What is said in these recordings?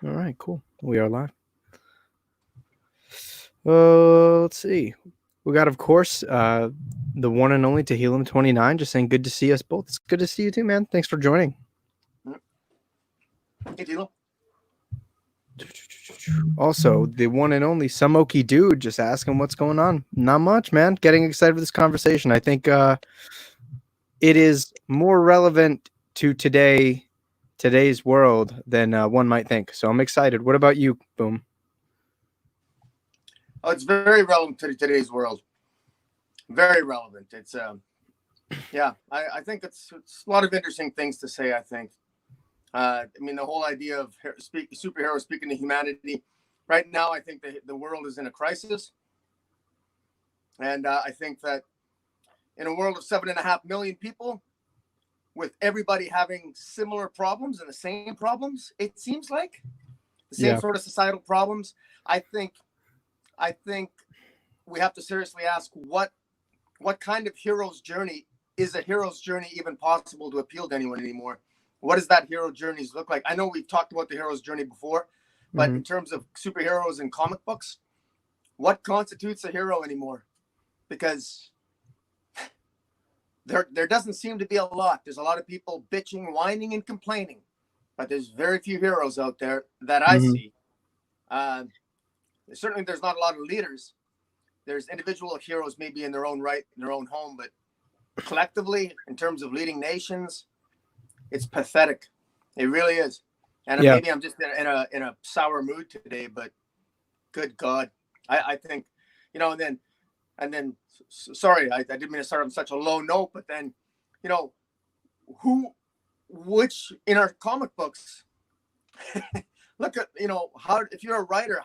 All right, cool. We are live. Let's see. We got, of course, the one and only Tehillim29 just saying good to see us both. It's good to see you too, man. Thanks for joining. Hey, Dilo. Also, the one and only some Okie dude just asking what's going on. Not much, man. Getting excited for this conversation. I think it is more relevant to today's world than one might think. So I'm excited. What about you, Boom? Oh, it's very relevant to today's world. Very relevant. It's yeah. I think it's a lot of interesting things to say. I think. I mean, the whole idea of superheroes speaking to humanity. Right now, I think the world is in a crisis, and I think that in a world of 7.5 million people, with everybody having similar problems and the same problems, it seems like the same sort of societal problems. I think we have to seriously ask what kind of hero's journey is a hero's journey even possible to appeal to anyone anymore? What does that hero journeys look like? I know we've talked about the hero's journey before, but in terms of superheroes and comic books, what constitutes a hero anymore? Because there doesn't seem to be a lot. There's a lot of people bitching, whining, and complaining, but there's very few heroes out there that I see. Certainly, there's not a lot of leaders. There's individual heroes maybe in their own right, in their own home, but collectively, in terms of leading nations, it's pathetic. It really is. And maybe I'm just in a sour mood today, but good God, I think, and then sorry, I didn't mean to start on such a low note, but then, which in our comic books, look at, how, if you're a writer,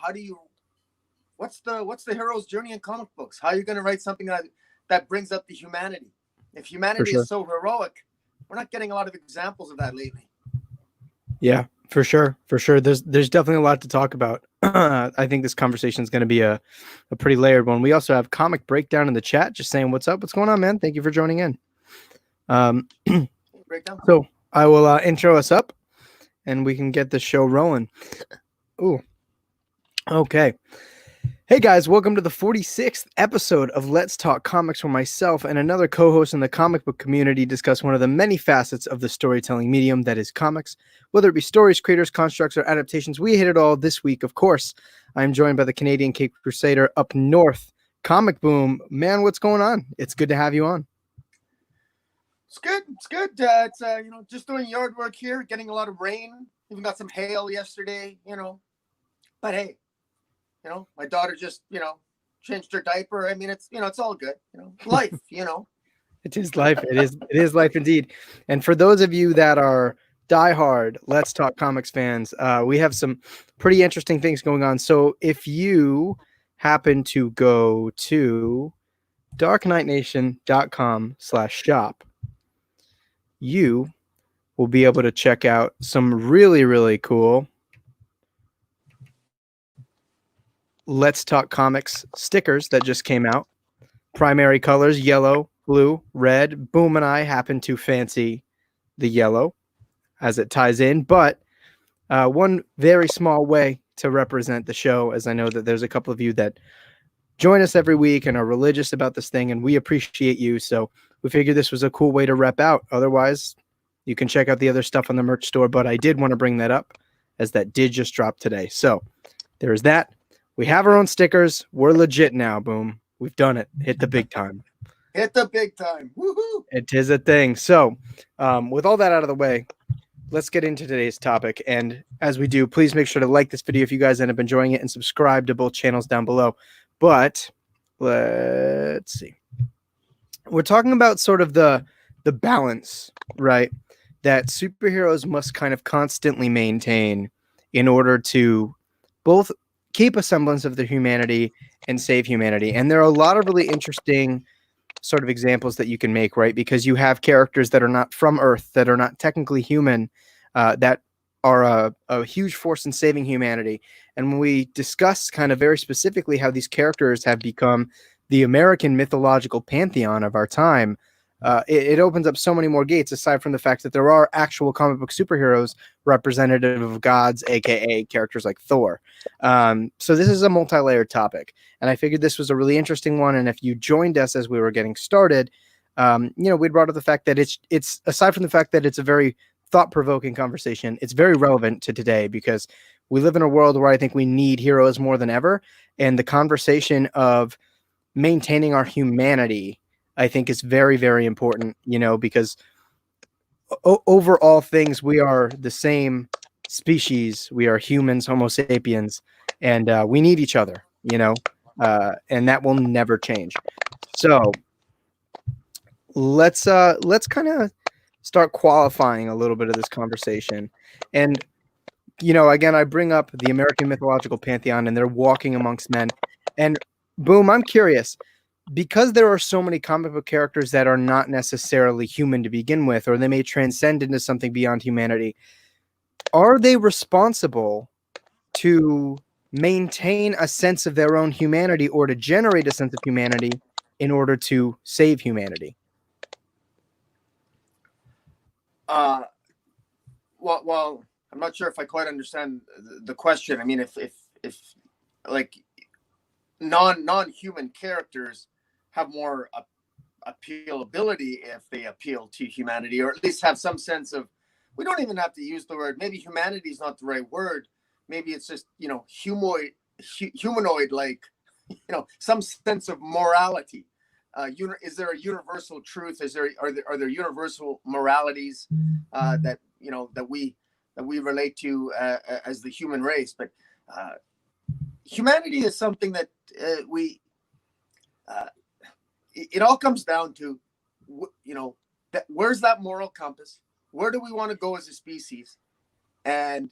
what's the hero's journey in comic books? How are you going to write something that brings up the humanity? If humanity is so heroic, we're not getting a lot of examples of that lately. Yeah, for sure. There's definitely a lot to talk about. I think this conversation is going to be a pretty layered one. We also have Comic Breakdown in the chat, just saying what's up, what's going on, man. Thank you for joining in. Breakdown. So I will intro us up, and we can get the show rolling. Ooh, okay. Hey guys, welcome to the 46th episode of Let's Talk Comics, where myself and another co-host in the comic book community discuss one of the many facets of the storytelling medium that is comics. Whether it be stories, creators, constructs, or adaptations, we hit it all this week, of course. I'm joined by the Canadian Cape Crusader up north, ComicBoom. Man, what's going on? It's good to have you on. It's good. It's just doing yard work here, getting a lot of rain. Even got some hail yesterday, But hey, my daughter just, changed her diaper. I mean, it's all good, life, It is life. It is life indeed. And for those of you that are diehard Let's Talk Comics fans, we have some pretty interesting things going on. So if you happen to go to DarkKnightNation.com/shop, you will be able to check out some really, really cool Let's Talk Comics stickers that just came out. Primary colors, yellow, blue, red. Boom and I happen to fancy the yellow as it ties in, but one very small way to represent the show, as I know that there's a couple of you that join us every week and are religious about this thing, and we appreciate you, so we figured this was a cool way to rep out. Otherwise, you can check out the other stuff on the merch store, but I did want to bring that up, as that did just drop today. So there's that. We have our own stickers. We're legit now, Boom. We've done it. Hit the big time. Hit the big time. Woohoo! It is a thing. So with all that out of the way, let's get into today's topic. And as we do, please make sure to like this video if you guys end up enjoying it and subscribe to both channels down below. But let's see. We're talking about sort of the balance, right, that superheroes must kind of constantly maintain in order to both keep a semblance of their humanity and save humanity. And there are a lot of really interesting sort of examples that you can make, right? Because you have characters that are not from Earth, that are not technically human, that are a huge force in saving humanity. And when we discuss kind of very specifically how these characters have become the American mythological pantheon of our time, it opens up so many more gates, aside from the fact that there are actual comic book superheroes representative of gods, aka characters like Thor. So this is a multi-layered topic, and I figured this was a really interesting one. And if you joined us as we were getting started, we brought up the fact that it's aside from the fact that it's a very thought-provoking conversation, it's very relevant to today because we live in a world where I think we need heroes more than ever, and the conversation of maintaining our humanity, I think, is very, very important, because over all things, we are the same species. We are humans, Homo sapiens, and we need each other, and that will never change. So let's kind of start qualifying a little bit of this conversation. And, again, I bring up the American Mythological Pantheon, and they're walking amongst men. And Boom, I'm curious, because there are so many comic book characters that are not necessarily human to begin with, or they may transcend into something beyond humanity, are they responsible to maintain a sense of their own humanity or to generate a sense of humanity in order to save humanity? Well, I'm not sure if I quite understand the question. I mean, if like non-human characters have more appealability if they appeal to humanity, or at least have some sense of, we don't even have to use the word, maybe humanity is not the right word. Maybe it's just, humanoid, like, some sense of morality. Is there a universal truth? Are there universal moralities that we relate to as the human race? But humanity is something that it all comes down to, where's that moral compass? Where do we want to go as a species? And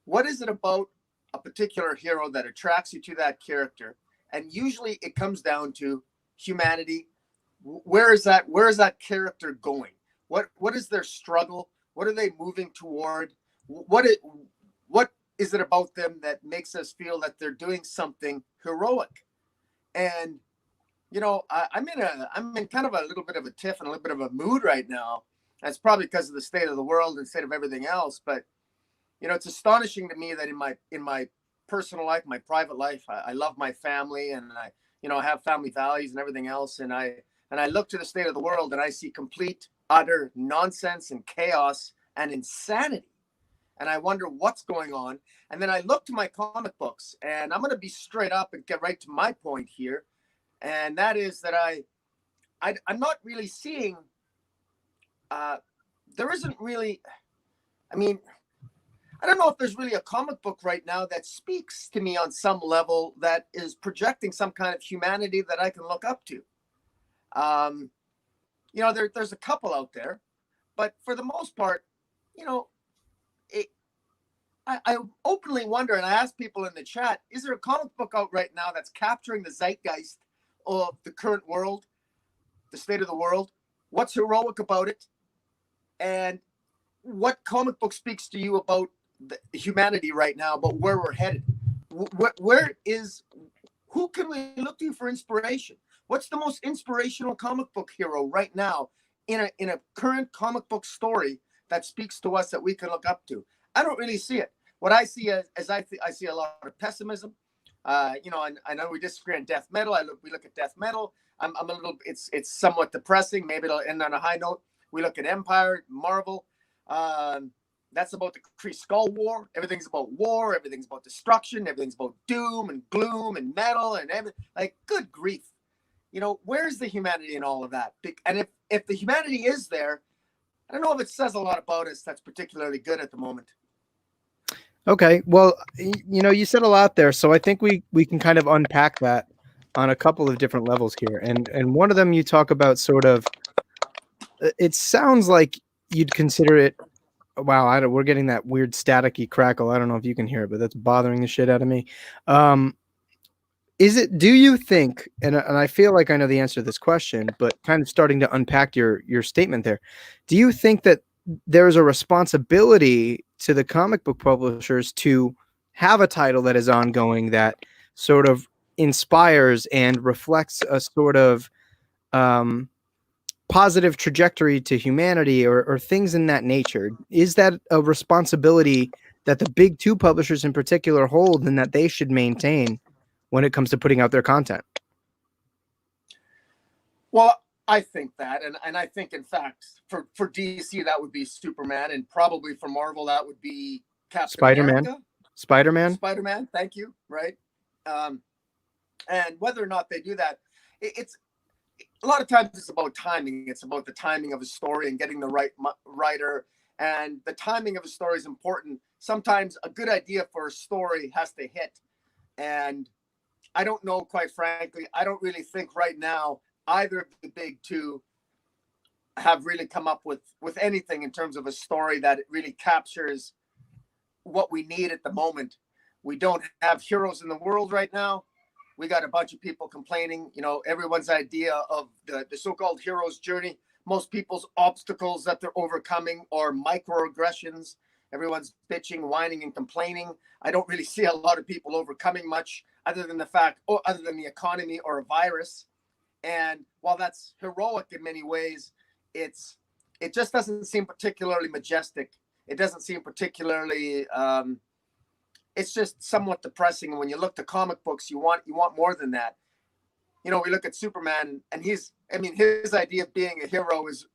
what is it about a particular hero that attracts you to that character? And usually it comes down to humanity. Where is that character going? What is their struggle? What are they moving toward? What is it about them that makes us feel that they're doing something heroic? And I'm in kind of a little bit of a tiff and a little bit of a mood right now. That's probably because of the state of the world and state of everything else. But it's astonishing to me that in my personal life, my private life, I love my family, and I have family values and everything else. And I look to the state of the world and I see complete, utter nonsense and chaos and insanity. And I wonder what's going on. And then I look to my comic books, and I'm going to be straight up and get right to my point here. And that is that I'm not really seeing, there isn't really, I mean, I don't know if there's really a comic book right now that speaks to me on some level that is projecting some kind of humanity that I can look up to. There's a couple out there, but for the most part, I openly wonder, and I ask people in the chat, is there a comic book out right now that's capturing the zeitgeist of the current world, the state of the world? What's heroic about it? And what comic book speaks to you about the humanity right now, about where we're headed? Who can we look to for inspiration? What's the most inspirational comic book hero right now in a current comic book story that speaks to us that we can look up to? I don't really see it. What I see is I see a lot of pessimism. I know we disagree on death metal. We look at death metal. I'm a little. It's somewhat depressing. Maybe it'll end on a high note. We look at Empire, Marvel. That's about the Kree Skull War. Everything's about war. Everything's about destruction. Everything's about doom and gloom and metal and everything. Like, good grief. Where's the humanity in all of that? And if the humanity is there, I don't know if it says a lot about us that's particularly good at the moment. Okay, well, you said a lot there, so I think we can kind of unpack that on a couple of different levels here. And one of them, you talk about sort of, it sounds like you'd consider it, wow, we're getting that weird staticky crackle. I don't know if you can hear it, but that's bothering the shit out of me. Do you think, and I feel like I know the answer to this question, but kind of starting to unpack your statement there, do you think that there's a responsibility to the comic book publishers to have a title that is ongoing, that sort of inspires and reflects a sort of positive trajectory to humanity or things in that nature? Is that a responsibility that the big two publishers in particular hold and that they should maintain when it comes to putting out their content? Well, I think that, and I think in fact for DC that would be Superman, and probably for Marvel that would be Captain Spider-Man. America. Spider-Man. Spider-Man, thank you. Right. And whether or not they do that, it's a lot of times it's about timing. It's about the timing of a story and getting the right writer, and the timing of a story is important. Sometimes a good idea for a story has to hit, and I don't know, quite frankly, I don't really think right now either of the big two have really come up with anything in terms of a story that really captures what we need at the moment. We don't have heroes in the world right now. We got a bunch of people complaining, everyone's idea of the so-called hero's journey. Most people's obstacles that they're overcoming are microaggressions. Everyone's bitching, whining, and complaining. I don't really see a lot of people overcoming much other than the economy or a virus. And while that's heroic in many ways, it just doesn't seem particularly majestic. It doesn't seem particularly, it's just somewhat depressing. And when you look to comic books, you want more than that. We look at Superman, and his idea of being a hero is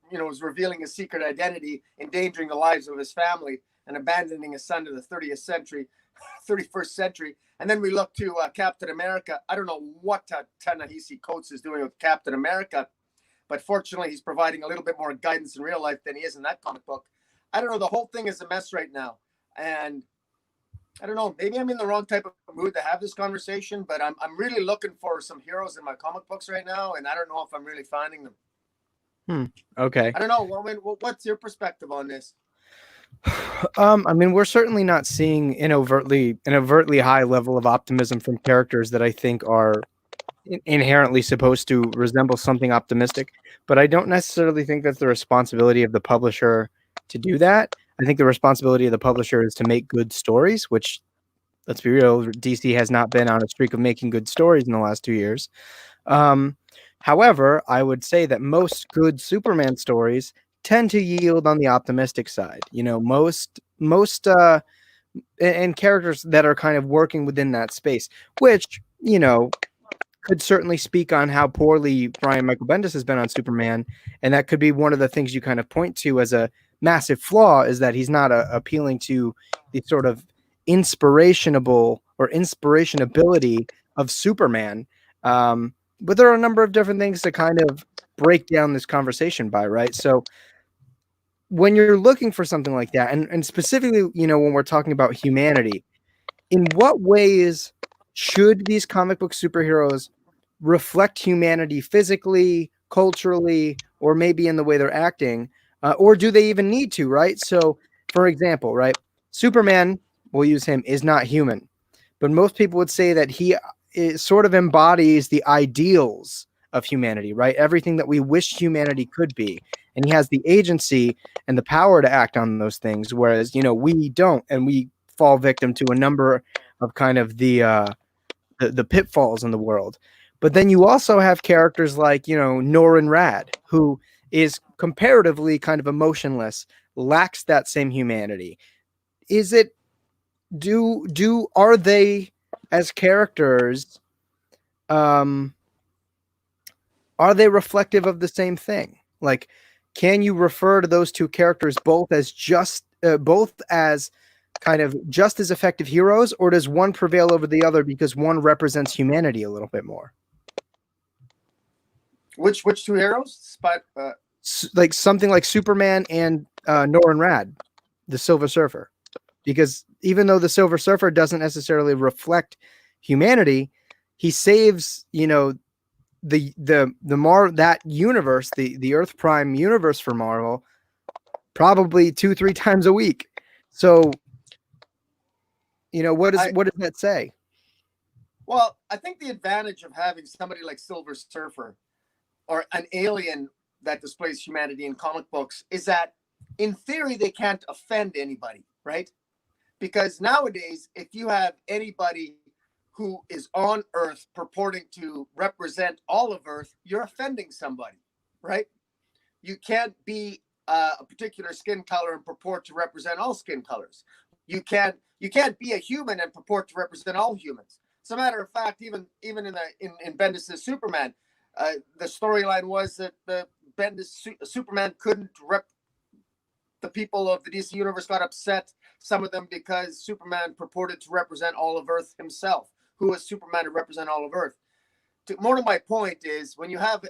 revealing his secret identity, endangering the lives of his family, and abandoning his son to the 31st century. And then we look to Captain America. I don't know what Ta-Nehisi Coates is doing with Captain America, but fortunately he's providing a little bit more guidance in real life than he is in that comic book. I don't know. The whole thing is a mess right now. And I don't know, maybe I'm in the wrong type of mood to have this conversation, but I'm really looking for some heroes in my comic books right now, and I don't know if I'm really finding them. Okay. I don't know. What's your perspective on this? We're certainly not seeing an overtly high level of optimism from characters that I think are inherently supposed to resemble something optimistic, but I don't necessarily think that's the responsibility of the publisher to do that. I think the responsibility of the publisher is to make good stories, which, let's be real, DC has not been on a streak of making good stories in the last 2 years. However, I would say that most good Superman stories tend to yield on the optimistic side. Most and characters that are kind of working within that space, which, could certainly speak on how poorly Brian Michael Bendis has been on Superman. And that could be one of the things you kind of point to as a massive flaw, is that he's not appealing to the sort of inspirationability of Superman. But there are a number of different things to kind of break down this conversation by, right? So when you're looking for something like that, and specifically, when we're talking about humanity, in what ways should these comic book superheroes reflect humanity physically, culturally, or maybe in the way they're acting? Or do they even need to, right? So, for example, right, Superman, we'll use him, is not human. But most people would say that he sort of embodies the ideals of humanity, right? Everything that we wish humanity could be. And he has the agency and the power to act on those things, whereas, we don't, and we fall victim to a number of kind of the pitfalls in the world. But then you also have characters like, Norrin Rad, who is comparatively kind of emotionless, lacks that same humanity. Are they, as characters, are they reflective of the same thing? Like, can you refer to those two characters both as kind of just as effective heroes, or does one prevail over the other because one represents humanity a little bit more? Which two heroes? Like something like Superman and Norrin Rad, the Silver Surfer. Because even though the Silver Surfer doesn't necessarily reflect humanity, he saves, that universe, the Earth Prime universe for Marvel, probably 2-3 times a week. So, what does that say? Well, I think the advantage of having somebody like Silver Surfer or an alien that displays humanity in comic books is that, in theory, they can't offend anybody, right? Because nowadays, if you have anybody who is on Earth purporting to represent all of Earth, you're offending somebody, right? you can't be a particular skin color and purport to represent all skin colors. You can't be a human and purport to represent all humans. As a matter of fact, even in Bendis' Superman, the storyline was that the Bendis Superman couldn't the people of the DC universe got upset, some of them, because Superman purported to represent all of Earth himself. Who was Superman to represent all of Earth? More to my point is, when you have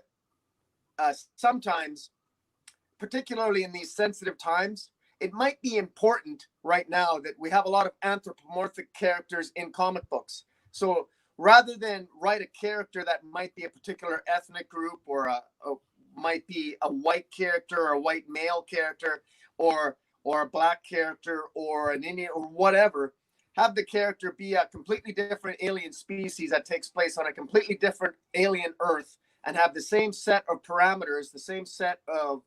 sometimes, particularly in these sensitive times, it might be important right now that we have a lot of anthropomorphic characters in comic books. So rather than write a character that might be a particular ethnic group, or might be a white character, or a white male character, or a black character, or an Indian, or whatever, have the character be a completely different alien species that takes place on a completely different alien Earth, and have the same set of parameters, the same set of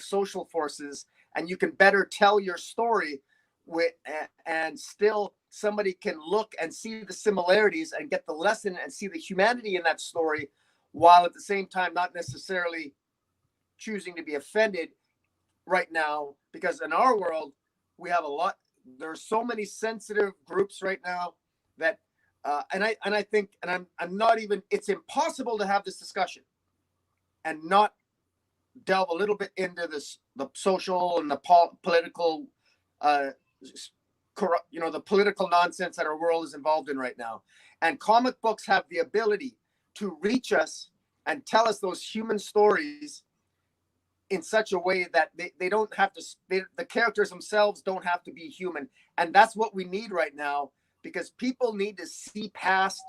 social forces, and you can better tell your story and still somebody can look and see the similarities and get the lesson and see the humanity in that story, while at the same time not necessarily choosing to be offended right now. Because in our world, we have there's so many sensitive groups right now that I think I'm not even, it's impossible to have this discussion and not delve a little bit into the social and the political the political nonsense that our world is involved in right now. And comic books have the ability to reach us and tell us those human stories in such a way that they don't have to, the characters themselves don't have to be human. And that's what we need right now, because people need to see past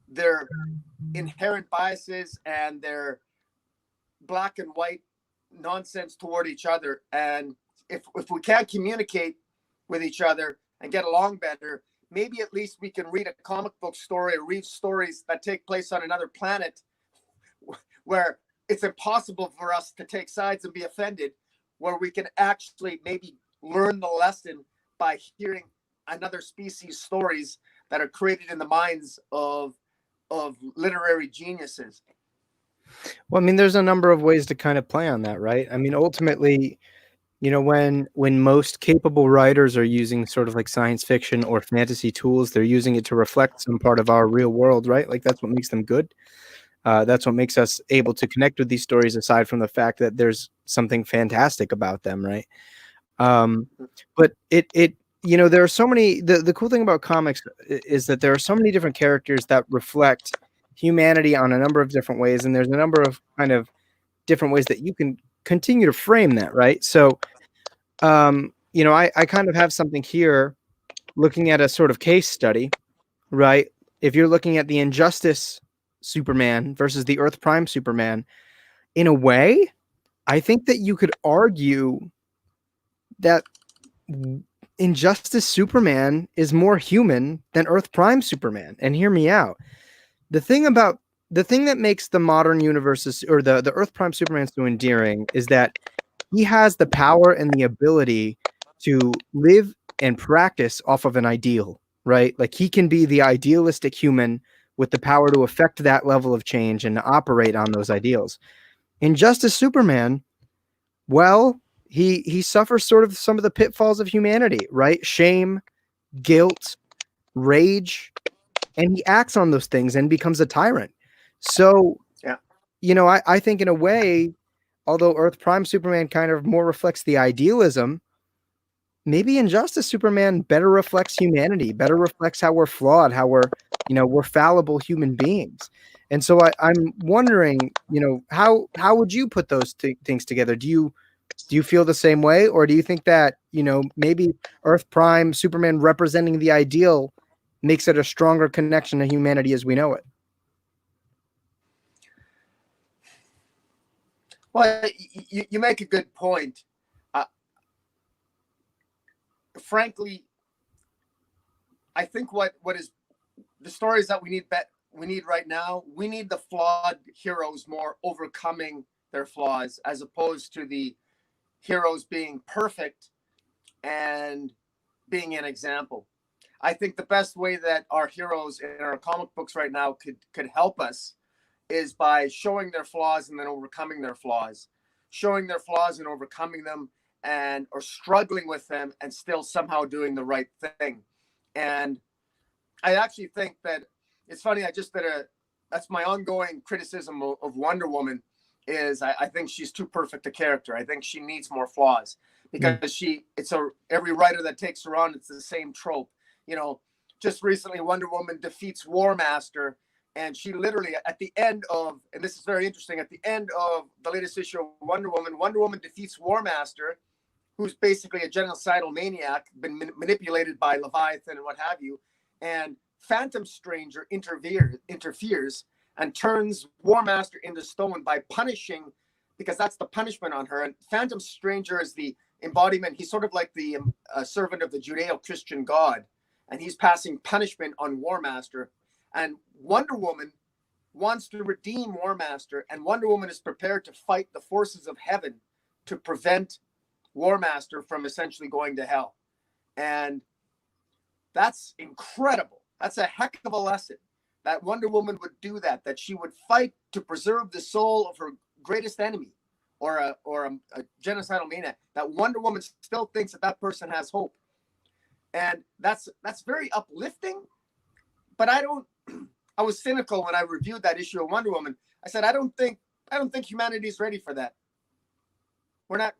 their inherent biases and their black and white nonsense toward each other. And if we can't communicate with each other and get along better, maybe at least we can read a comic book story or read stories that take place on another planet where it's impossible for us to take sides and be offended, where we can actually maybe learn the lesson by hearing another species stories that are created in the minds of literary geniuses. Well, I mean, there's a number of ways to kind of play on that, right? I mean, ultimately, you know, when most capable writers are using sort of like science fiction or fantasy tools, they're using it to reflect some part of our real world, right? Like that's what makes them good. That's what makes us able to connect with these stories, aside from the fact that there's something fantastic about them, right? But you know, there are so many, the cool thing about comics is that there are so many different characters that reflect humanity on a number of different ways. And there's a number of kind of different ways that you can continue to frame that, right? So, you know, I kind of have something here looking at a sort of case study, right? If you're looking at the Injustice Superman versus the Earth Prime Superman, in a way, I think that you could argue that Injustice Superman is more human than Earth Prime Superman. And hear me out. The thing that makes the modern universes, or the Earth Prime Superman, so endearing is that he has the power and the ability to live and practice off of an ideal, right? Like he can be the idealistic human with the power to affect that level of change and operate on those ideals. Injustice Superman, well, he suffers sort of some of the pitfalls of humanity, right? Shame, guilt, rage, and he acts on those things and becomes a tyrant. So, Yeah, you know, I think in a way, although Earth Prime Superman kind of more reflects the idealism, maybe Injustice Superman better reflects humanity, better reflects how we're flawed, how we're fallible human beings. And so I'm wondering, you know, how would you put those things together? Do you feel the same way, or do you think that, you know, maybe Earth Prime Superman representing the ideal makes it a stronger connection to humanity as we know it? well, you make a good point. Frankly, I think what is the stories that we need right now, we need the flawed heroes more overcoming their flaws, as opposed to the heroes being perfect and being an example. I think the best way that our heroes in our comic books right now could help us is by showing their flaws and then overcoming their flaws, showing their flaws and overcoming them, and or struggling with them and still somehow doing the right thing. And I actually think that it's funny. I just did that's my ongoing criticism of Wonder Woman is I think she's too perfect a character. I think she needs more flaws because every writer that takes her on, it's the same trope. You know, just recently Wonder Woman defeats War Master, and she literally at the end of, and this is very interesting, at the end of the latest issue of Wonder Woman defeats War Master, who's basically a genocidal maniac, been manipulated by Leviathan and what have you, and Phantom Stranger interferes and turns War Master into stone by punishing, because that's the punishment on her. And Phantom Stranger is the embodiment. He's sort of like the servant of the Judeo-Christian God, and he's passing punishment on War Master. And Wonder Woman wants to redeem War Master, and Wonder Woman is prepared to fight the forces of heaven to prevent War Master from essentially going to hell. And that's incredible. That's a heck of a lesson that Wonder Woman would do that she would fight to preserve the soul of her greatest enemy or a genocidal maniac, that Wonder Woman still thinks that person has hope. And that's very uplifting. But I was cynical when I reviewed that issue of Wonder Woman. I said, I don't think humanity is ready for that. I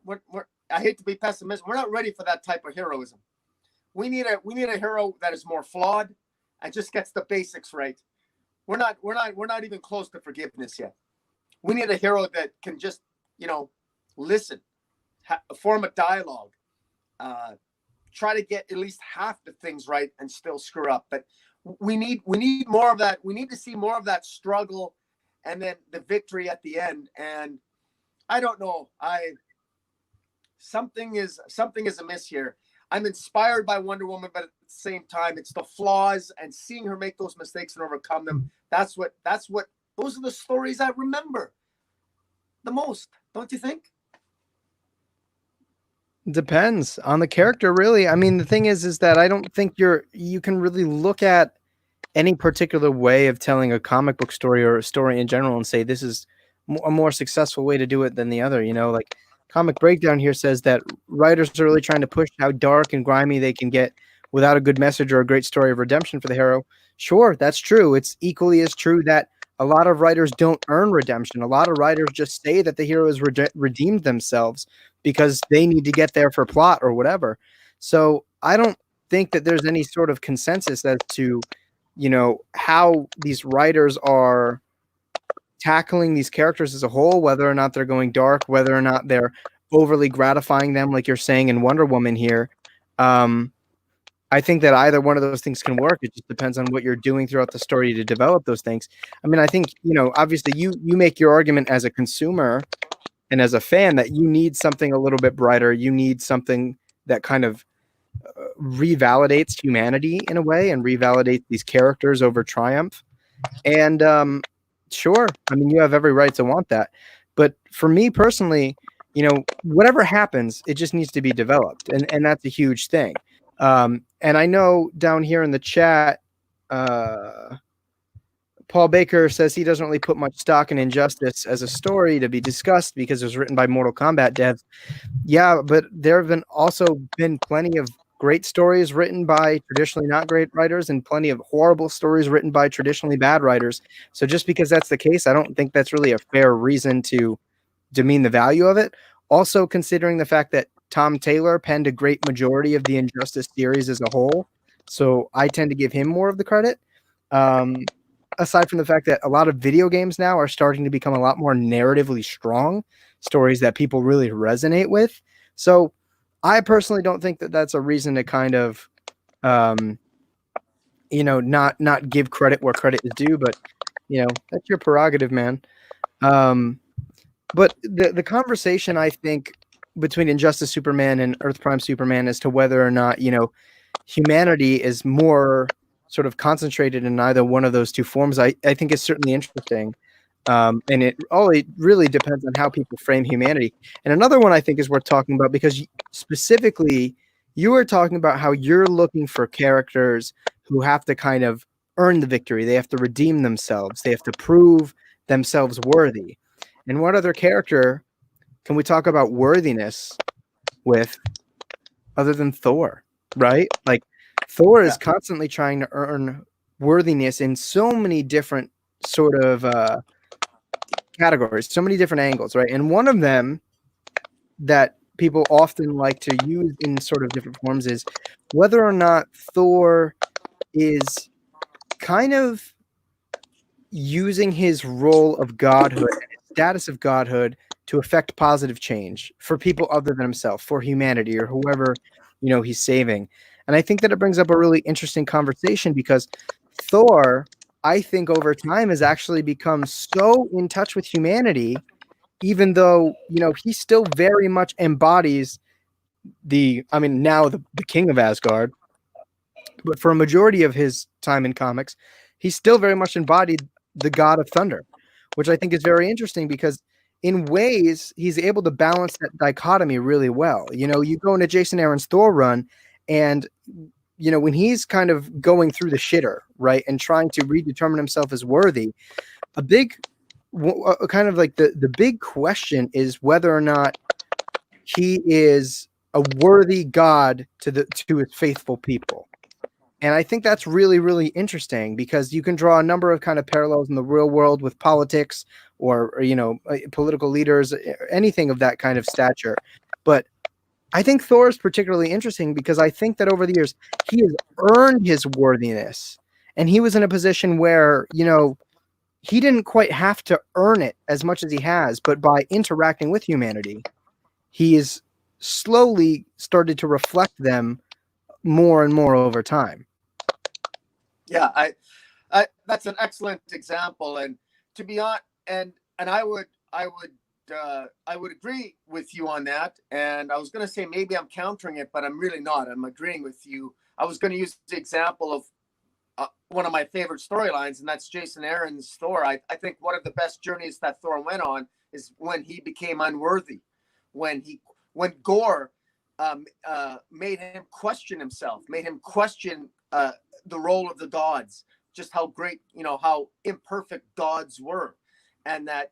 hate to be pessimistic. We're not ready for that type of heroism. We need a hero that is more flawed and just gets the basics right. We're not even close to forgiveness yet. We need a hero that can just, listen, form a dialogue, try to get at least half the things right and still screw up. But we need more of that. We need to see more of that struggle and then the victory at the end. And I don't know. Something is amiss here. I'm inspired by Wonder Woman, but at the same time, it's the flaws and seeing her make those mistakes and overcome them. Those are the stories I remember the most. Don't you think? Depends on the character, really. I mean, the thing is that I don't think you can really look at any particular way of telling a comic book story or a story in general and say this is a more successful way to do it than the other. Like Comic Breakdown here says that writers are really trying to push how dark and grimy they can get without a good message or a great story of redemption for the hero. Sure, that's true. It's equally as true that a lot of writers don't earn redemption. A lot of writers just say that the hero has redeemed themselves because they need to get there for plot or whatever. So I don't think that there's any sort of consensus as to, how these writers are tackling these characters as a whole, whether or not they're going dark, whether or not they're overly gratifying them, like you're saying in Wonder Woman here. I think that either one of those things can work. It just depends on what you're doing throughout the story to develop those things. I mean, I think, obviously you make your argument as a consumer and as a fan that you need something a little bit brighter. You need something that kind of revalidates humanity in a way and revalidates these characters over triumph. And sure, I mean, you have every right to want that. But for me personally, whatever happens, it just needs to be developed. And that's a huge thing. And I know down here in the chat, Paul Baker says he doesn't really put much stock in Injustice as a story to be discussed because it was written by Mortal Kombat devs. Yeah, but there have also been plenty of great stories written by traditionally not great writers and plenty of horrible stories written by traditionally bad writers. So just because that's the case, I don't think that's really a fair reason to demean the value of it. Also, considering the fact that Tom Taylor penned a great majority of the Injustice series as a whole, so I tend to give him more of the credit. Aside from the fact that a lot of video games now are starting to become a lot more narratively strong, stories that people really resonate with. So I personally don't think that that's a reason to kind of, not give credit where credit is due, but, that's your prerogative, man. But the conversation, I think, between Injustice Superman and Earth Prime Superman as to whether or not, humanity is more sort of concentrated in either one of those two forms, I think is certainly interesting. And it really depends on how people frame humanity. And another one I think is worth talking about, because specifically you were talking about how you're looking for characters who have to kind of earn the victory. They have to redeem themselves. They have to prove themselves worthy. And what other character can we talk about worthiness with other than Thor, right? Like Thor is constantly trying to earn worthiness in so many different sort of categories, so many different angles, right? And one of them that people often like to use in sort of different forms is whether or not Thor is kind of using his role of godhood and his status of godhood to affect positive change for people other than himself, for humanity or whoever, he's saving. And I think that it brings up a really interesting conversation because Thor, I think over time has actually become so in touch with humanity, even though, he still very much embodies now the king of Asgard, but for a majority of his time in comics, he still very much embodied the god of thunder, which I think is very interesting because in ways he's able to balance that dichotomy really well. You go into Jason Aaron's Thor run and when he's kind of going through the shitter, right, and trying to redetermine himself as worthy, a big kind of like the big question is whether or not he is a worthy god to his faithful people. And I think that's really, really interesting because you can draw a number of kind of parallels in the real world with politics or political leaders, anything of that kind of stature. But I think Thor is particularly interesting because I think that over the years, he has earned his worthiness. And he was in a position where, he didn't quite have to earn it as much as he has, but by interacting with humanity, he is slowly started to reflect them more and more over time. Yeah, that's an excellent example, and to be honest, and I would agree with you on that. And I was going to say maybe I'm countering it, but I'm really not. I'm agreeing with you. I was going to use the example of one of my favorite storylines, and that's Jason Aaron's Thor. I think one of the best journeys that Thor went on is when he became unworthy, when Gore made him question himself, made him question the role of the gods, just how great, how imperfect gods were, and that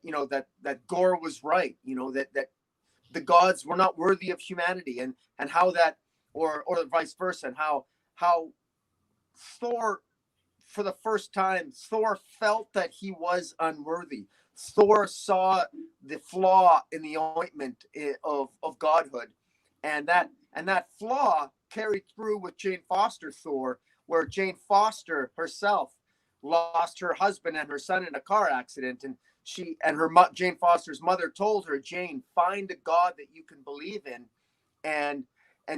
that Gore was right, that the gods were not worthy of humanity, and how that, or vice versa, and how Thor, for the first time, Thor felt that he was unworthy. Thor saw the flaw in the ointment of godhood, and that flaw carried through with Jane Foster Thor, where Jane Foster herself lost her husband and her son in a car accident, and Jane Foster's mother told her, Jane, find a God that you can believe in, and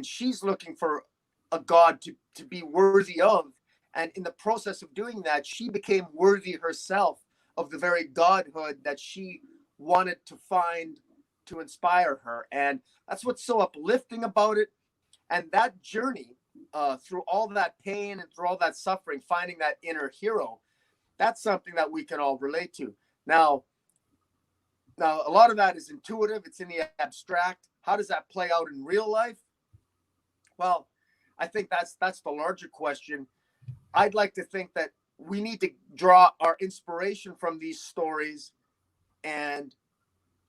she's looking for a God to be worthy of. And in the process of doing that, she became worthy herself of the very godhood that she wanted to find to inspire her. And that's what's so uplifting about it. And that journey through all that pain and through all that suffering, finding that inner hero, that's something that we can all relate to. Now, a lot of that is intuitive. It's in the abstract. How does that play out in real life? Well, I think that's the larger question. I'd like to think that we need to draw our inspiration from these stories and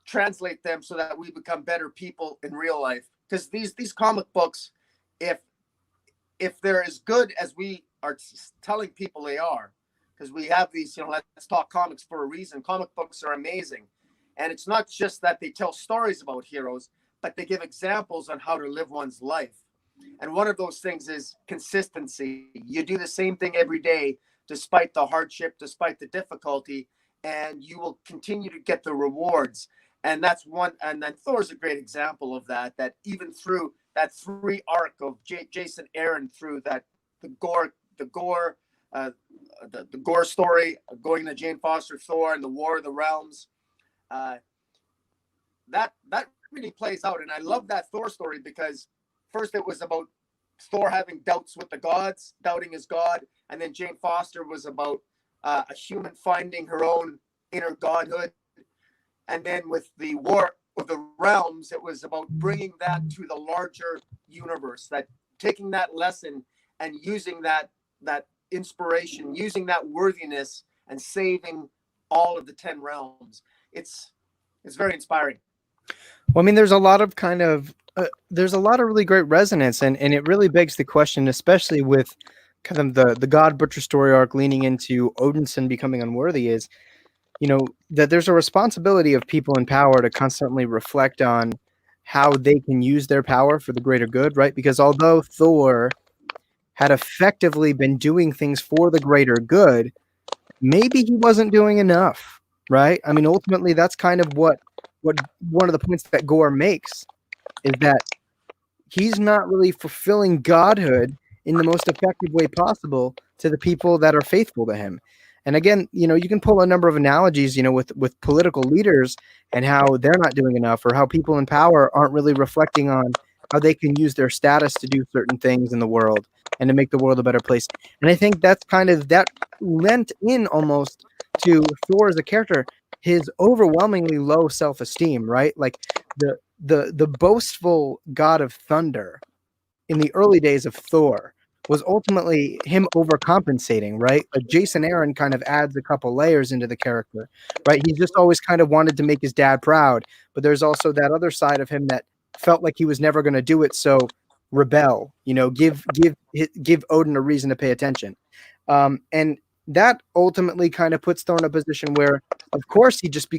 translate them so that we become better people in real life. Because these comic books, if they're as good as we are telling people they are, because we have these, let's talk comics for a reason. Comic books are amazing. And it's not just that they tell stories about heroes, but they give examples on how to live one's life. And one of those things is consistency. You do the same thing every day, despite the hardship, despite the difficulty, and you will continue to get the rewards. And that's one. And then Thor's a great example of that. That even through that 3 arc of Jason Aaron, through that the Gore story, going to Jane Foster Thor and the War of the Realms, that really plays out. And I love that Thor story because first it was about Thor having doubts with the gods, doubting his god, and then Jane Foster was about a human finding her own inner godhood. And then with the War of the Realms, it was about bringing that to the larger universe, that taking that lesson and using that inspiration, using that worthiness, and saving all of the 10 realms. It's very inspiring. Well, I mean, there's a lot of there's a lot of really great resonance, and it really begs the question, especially with kind of the God Butcher story arc leaning into Odinson becoming unworthy, is that there's a responsibility of people in power to constantly reflect on how they can use their power for the greater good, right? Because although Thor had effectively been doing things for the greater good, maybe he wasn't doing enough, right? I mean, ultimately, that's kind of what one of the points that Gore makes is that he's not really fulfilling godhood in the most effective way possible to the people that are faithful to him. And again, you can pull a number of analogies, with political leaders and how they're not doing enough, or how people in power aren't really reflecting on how they can use their status to do certain things in the world and to make the world a better place. And I think that's kind of that lent in almost to Thor as a character, his overwhelmingly low self-esteem, right? Like the boastful god of thunder in the early days of Thor was ultimately him overcompensating, right? Like Jason Aaron kind of adds a couple layers into the character, right? He just always kind of wanted to make his dad proud, but there's also that other side of him that felt like he was never going to do it, so rebel, give Odin a reason to pay attention. And that ultimately kind of puts Thor in a position where, of course, he just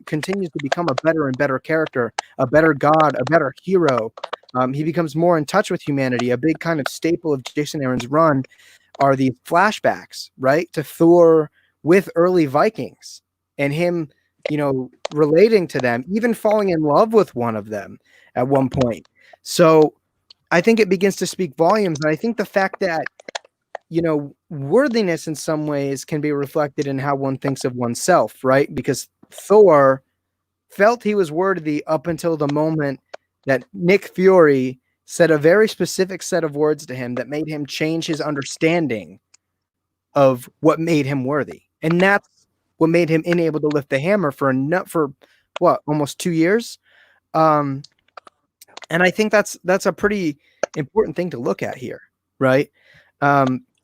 continues to become a better and better character, a better god, a better hero. He becomes more in touch with humanity. A big kind of staple of Jason Aaron's run are the flashbacks, right, to Thor with early Vikings and him, relating to them, even falling in love with one of them at one point. So I think it begins to speak volumes. And I think the fact that, worthiness in some ways can be reflected in how one thinks of oneself, right? Because Thor felt he was worthy up until the moment that Nick Fury said a very specific set of words to him that made him change his understanding of what made him worthy. And that's what made him unable to lift the hammer for almost 2 years. And I think that's a pretty important thing to look at here, right?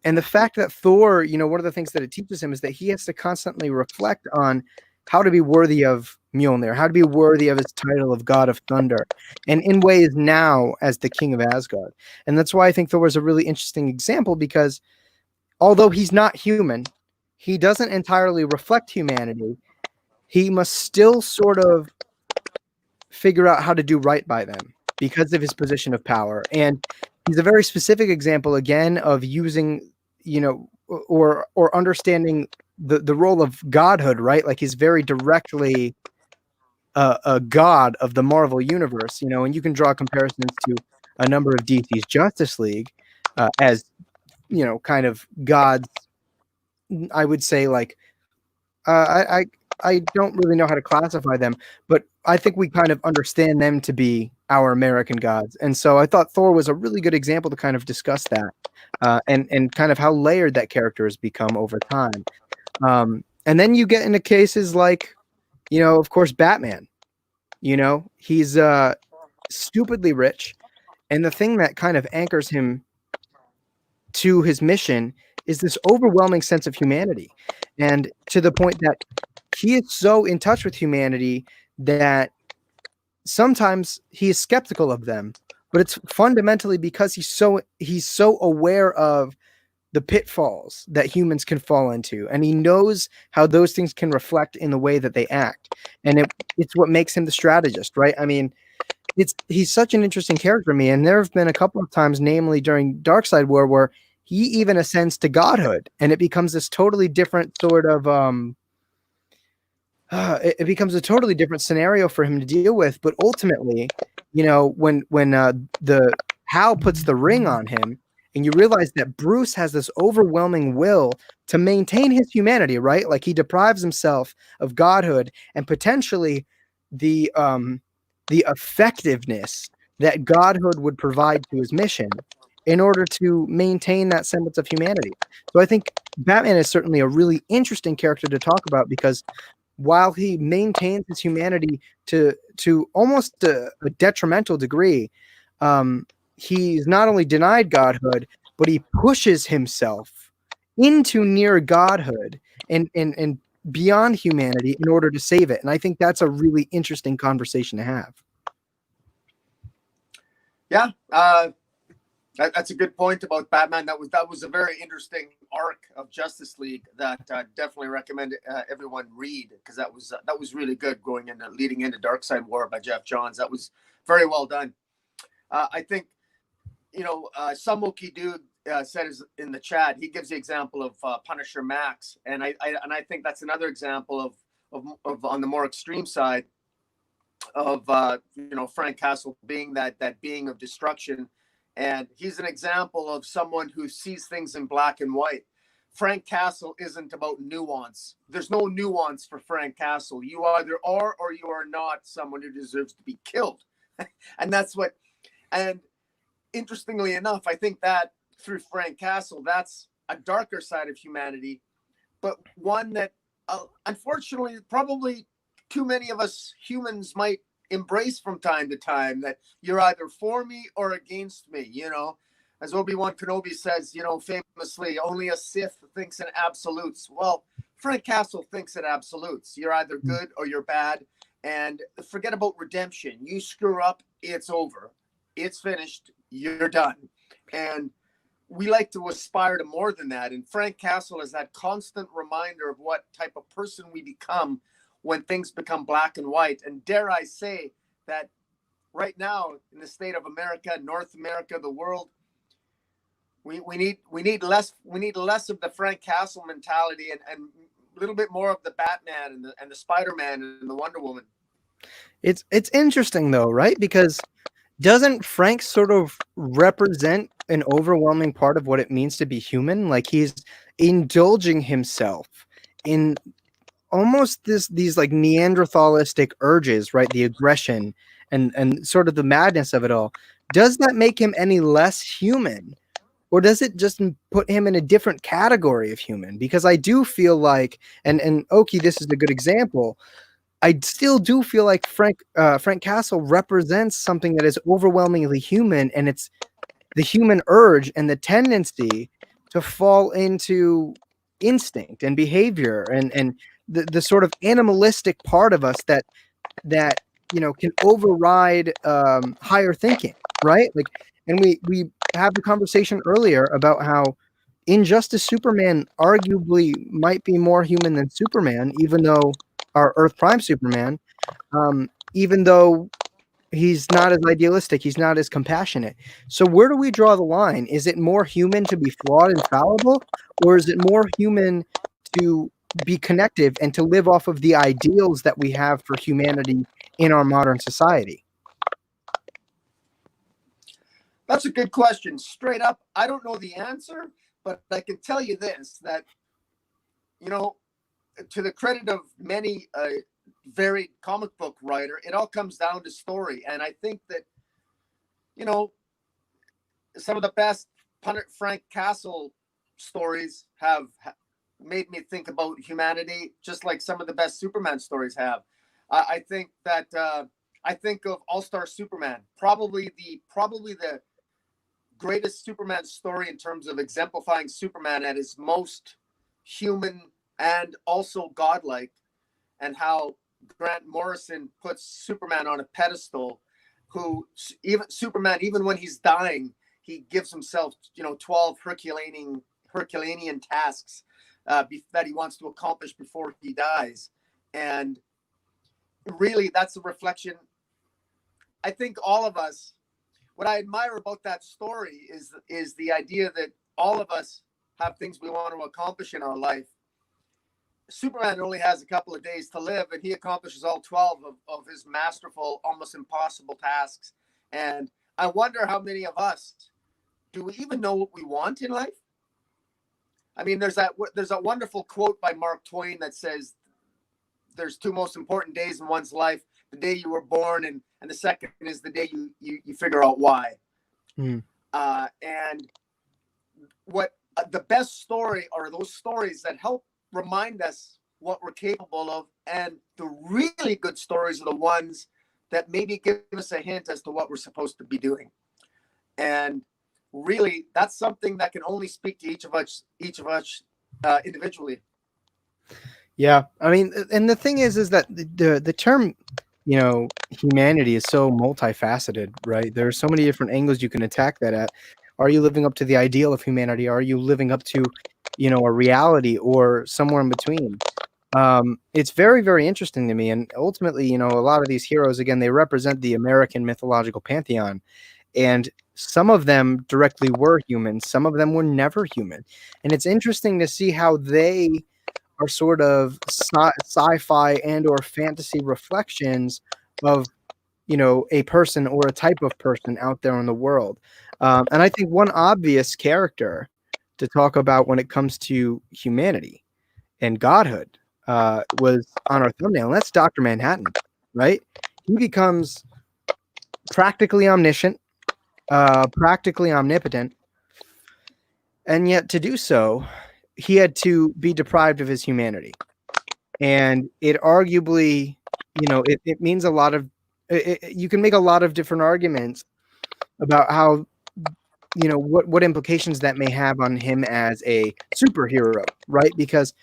And the fact that Thor, one of the things that it teaches him is that he has to constantly reflect on how to be worthy of Mjolnir, how to be worthy of his title of God of Thunder, and in ways now as the King of Asgard. And that's why I think Thor is a really interesting example, because although he's not human, he doesn't entirely reflect humanity. He must still sort of figure out how to do right by them because of his position of power. And he's a very specific example, again, of using, or understanding the role of godhood, right? Like he's very directly a god of the Marvel universe, and you can draw comparisons to a number of DC's Justice League as, kind of gods. I would say, like, I don't really know how to classify them, but I think we kind of understand them to be our American gods. And so I thought Thor was a really good example to kind of discuss that, and kind of how layered that character has become over time. And then you get into cases like, of course, Batman. He's stupidly rich, and the thing that kind of anchors him to his mission is this overwhelming sense of humanity, and to the point that he is so in touch with humanity that sometimes he is skeptical of them, but it's fundamentally because he's so aware of the pitfalls that humans can fall into, and he knows how those things can reflect in the way that they act, and it's what makes him the strategist, right? I mean, he's such an interesting character to me, and there have been a couple of times, namely during Darkseid War, where he even ascends to godhood, and it becomes this totally different sort of it becomes a totally different scenario for him to deal with. But ultimately, when the Hal puts the ring on him, and you realize that Bruce has this overwhelming will to maintain his humanity, right? Like he deprives himself of godhood and potentially the effectiveness that godhood would provide to his mission in order to maintain that semblance of humanity. So I think Batman is certainly a really interesting character to talk about, because while he maintains his humanity to almost a detrimental degree, he's not only denied godhood, but he pushes himself into near godhood and beyond humanity in order to save it. And I think that's a really interesting conversation to have. Yeah, that's a good point about Batman. That was a very interesting arc of Justice League that definitely recommend everyone read, because that was really good leading into Darkseid War by Jeff Johns. That was very well done. I think, some Okie dude said in the chat, he gives the example of Punisher Max, and I think that's another example of on the more extreme side of Frank Castle being that being of destruction. And he's an example of someone who sees things in black and white. Frank Castle isn't about nuance. There's no nuance for Frank Castle. You either are or you are not someone who deserves to be killed. And that's what, and interestingly enough, I think that through Frank Castle, that's a darker side of humanity, but one that unfortunately probably too many of us humans might embrace from time to time, that you're either for me or against me, as Obi-Wan Kenobi says, famously, only a Sith thinks in absolutes. Well, Frank Castle thinks in absolutes. You're either good or you're bad, and forget about redemption. You screw up, it's over. It's finished. You're done. And we like to aspire to more than that. And Frank Castle is that constant reminder of what type of person we become when things become black and white. And dare I say that right now in the state of America, North America, the world, we need less of the Frank Castle mentality and a little bit more of the Batman and the Spider-Man and the Wonder Woman. It's interesting though, right? Because doesn't Frank sort of represent an overwhelming part of what it means to be human? Like he's indulging himself in almost these like Neanderthalistic urges, right? The aggression and sort of the madness of it all. Does that make him any less human? Or does it just put him in a different category of human? Because I do feel like, and Okie, this is a good example, I still do feel like Frank Castle represents something that is overwhelmingly human, and it's the human urge and the tendency to fall into instinct and behavior and the sort of animalistic part of us that can override higher thinking, right? Like, and we had the conversation earlier about how Injustice Superman arguably might be more human than Superman, even though our Earth Prime Superman, even though he's not as idealistic, he's not as compassionate. So where do we draw the line? Is it more human to be flawed and fallible, or is it more human to be connective and to live off of the ideals that we have for humanity in our modern society? That's a good question. Straight up, I don't know the answer, but I can tell you this, that, to the credit of many varied comic book writer, it all comes down to story. And I think that, some of the best Frank Castle stories have made me think about humanity, just like some of the best Superman stories have. I think that I think of All-Star Superman, probably the greatest Superman story in terms of exemplifying Superman at his most human and also godlike, and how Grant Morrison puts Superman on a pedestal, who even when he's dying, he gives himself 12 Herculean tasks that he wants to accomplish before he dies. And really, that's a reflection. I think all of us, what I admire about that story is the idea that all of us have things we want to accomplish in our life. Superman only has a couple of days to live, and he accomplishes all 12 of his masterful, almost impossible tasks. And I wonder how many of us, do we even know what we want in life? I mean, there's a wonderful quote by Mark Twain that says, there's two most important days in one's life: the day you were born, and the second is the day you figure out why. And what the best story are those stories that help remind us what we're capable of, and the really good stories are the ones that maybe give us a hint as to what we're supposed to be doing. And really, that's something that can only speak to each of us individually. Yeah, I mean, and the thing is that the term, humanity is so multifaceted, right? There are so many different angles you can attack that at. Are you living up to the ideal of humanity? Are you living up to, a reality or somewhere in between? It's very, very interesting to me, and ultimately, a lot of these heroes, again, they represent the American mythological pantheon, and some of them directly were human, some of them were never human, and it's interesting to see how they are sort of sci-fi and or fantasy reflections of a person or a type of person out there in the world. And I think one obvious character to talk about when it comes to humanity and godhood was on our thumbnail, and that's Dr. Manhattan, right? He becomes practically omniscient, practically omnipotent, and yet to do so he had to be deprived of his humanity. And it arguably, it means a lot of, you can make a lot of different arguments about how, what implications that may have on him as a superhero, right? Because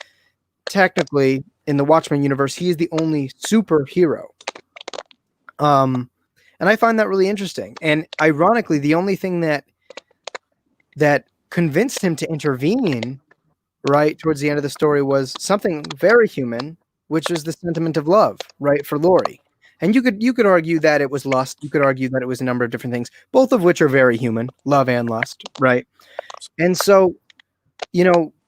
technically in the Watchmen universe, he is the only superhero. And I find that really interesting. And ironically, the only thing that convinced him to intervene right towards the end of the story was something very human, which is the sentiment of love, right, for Laurie. And you could argue that it was lust. You could argue that it was a number of different things, both of which are very human, love and lust, right? And so,